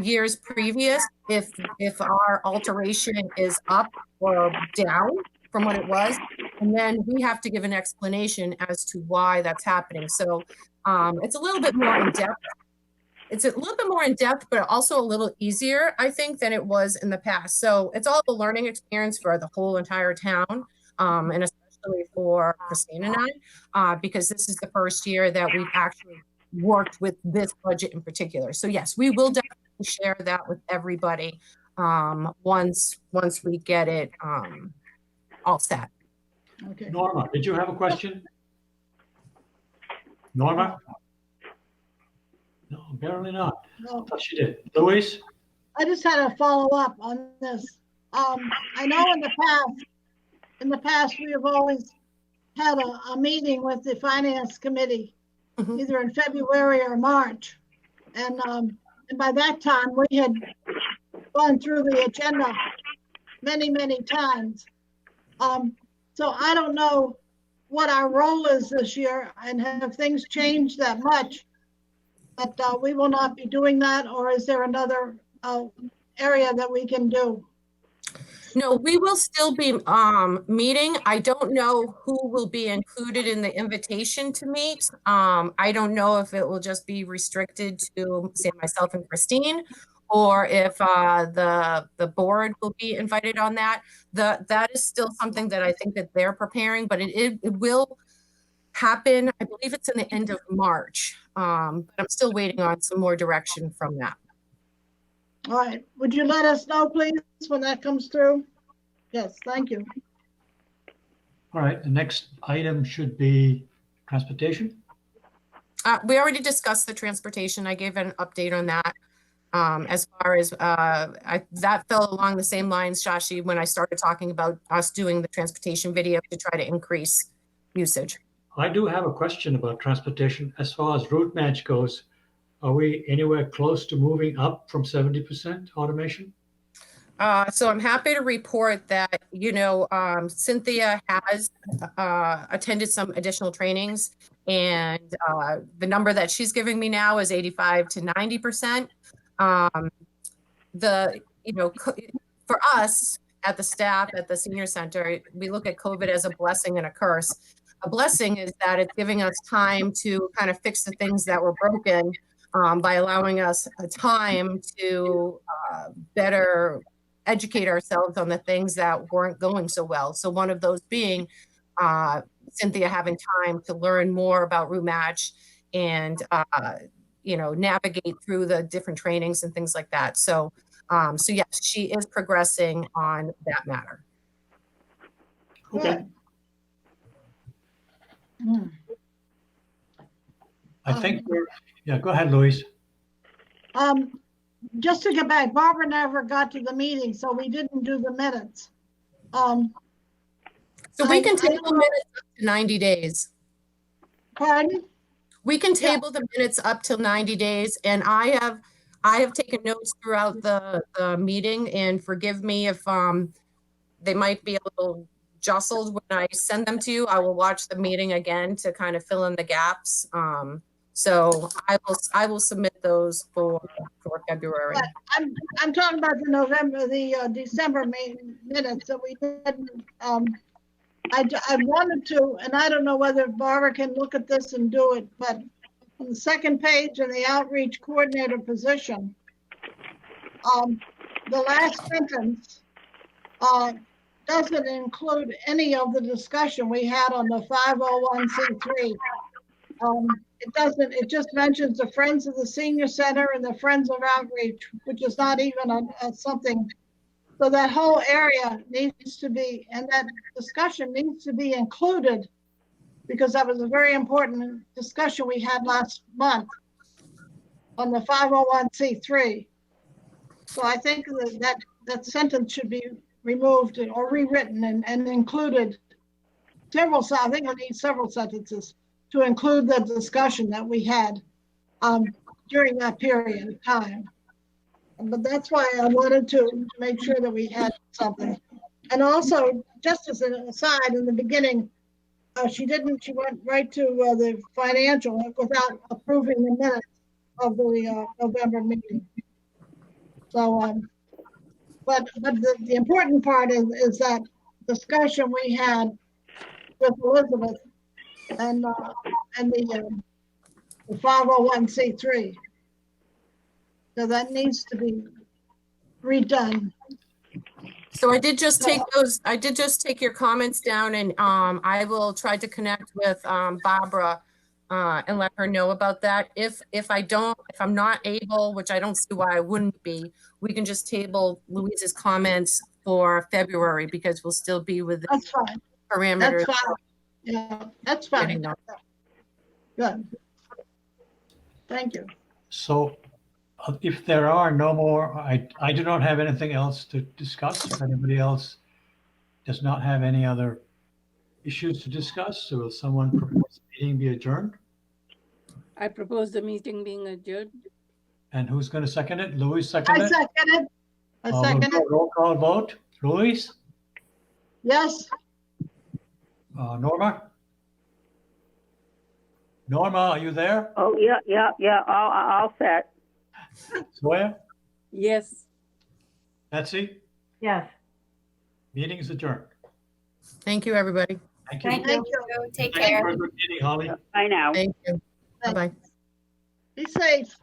years previous, if our alteration is up or down from what it was, and then we have to give an explanation as to why that's happening. So it's a little bit more in depth. It's a little bit more in depth, but also a little easier, I think, than it was in the past. So it's all a learning experience for the whole entire town, and especially for Christine and I, because this is the first year that we've actually worked with this budget in particular. So yes, we will definitely share that with everybody once we get it all set. Okay. Norma, did you have a question? Norma? No, apparently not. No. I thought she did. Louise? I just had a follow-up on this. I know in the past, we have always had a meeting with the finance committee, Mhm. either in February or March. And by that time, we had gone through the agenda many, many times. So I don't know what our role is this year, and have things changed that much that we will not be doing that, or is there another area that we can do? No, we will still be meeting. I don't know who will be included in the invitation to meet. I don't know if it will just be restricted to, say, myself and Christine, or if the board will be invited on that. That is still something that I think that they're preparing, but it will happen. I believe it's in the end of March. But I'm still waiting on some more direction from that. All right, would you let us know, please, when that comes through? Yes, thank you. All right, the next item should be transportation. We already discussed the transportation. I gave an update on that. As far as that fell along the same lines, Shashi, when I started talking about us doing the transportation video to try to increase usage. I do have a question about transportation. As far as route match goes, are we anywhere close to moving up from 70% automation? So I'm happy to report that, Cynthia has attended some additional trainings, and the number that she's giving me now is 85 to 90%. For us at the staff at the senior center, we look at COVID as a blessing and a curse. A blessing is that it's giving us time to kind of fix the things that were broken, by allowing us a time to better educate ourselves on the things that weren't going so well. So one of those being Cynthia having time to learn more about route match and navigate through the different trainings and things like that. So yes, she is progressing on that matter. Okay. Hmm. I think yeah, go ahead, Louise. Just to get back, Barbara never got to the meeting, so we didn't do the minutes. So we can table minutes up to 90 days. Pardon? We can table the minutes up till 90 days, and I have taken notes throughout the meeting, and forgive me if they might be a little jostled when I send them to you. I will watch the meeting again to kind of fill in the gaps. So I will submit those for February. But I'm talking about the December minutes that we didn't. I wanted to, and I don't know whether Barbara can look at this and do it, but on the second page in the outreach coordinator position, the last sentence doesn't include any of the discussion we had on the 501c3. It doesn't, it just mentions the Friends of the Senior Center and the Friends of Outreach, which is not even something. So that whole area needs to be, and that discussion needs to be included, because that was a very important discussion we had last month on the 501c3. So I think that sentence should be removed or rewritten and included several, I think I need several sentences to include the discussion that we had during that period of time. But that's why I wanted to make sure that we had something. And also, just as an aside, in the beginning, she went right to the financial without approving the minutes of the November meeting. So, but the important part is that discussion we had with Elizabeth and the 501c3. So that needs to be redone. So I did just take your comments down, and I will try to connect with Barbara and let her know about that. If I'm not able, which I don't see why I wouldn't be, we can just table Louise's comments for February because we'll still be within That's fine. parameters. That's fine. Yeah, that's Getting fine. them. Good. Thank you. So if there are no more, I do not have anything else to discuss. If anybody else does not have any other issues to discuss, so will someone propose the meeting be adjourned? I propose the meeting being adjourned. And who's going to second it? Louis I second it? second it. I We'll second do a it. roll call vote. Louis? Yes. Norma? Norma, are you there? Oh, yeah. All set. Zoya? Yes. Betsy? Yes. Meeting is adjourned. Thank you, everybody. Thank you. Thank Thank you. So take Thank you care. for a good meeting, Holly. Bye now. Thank you. Bye-bye. Be safe.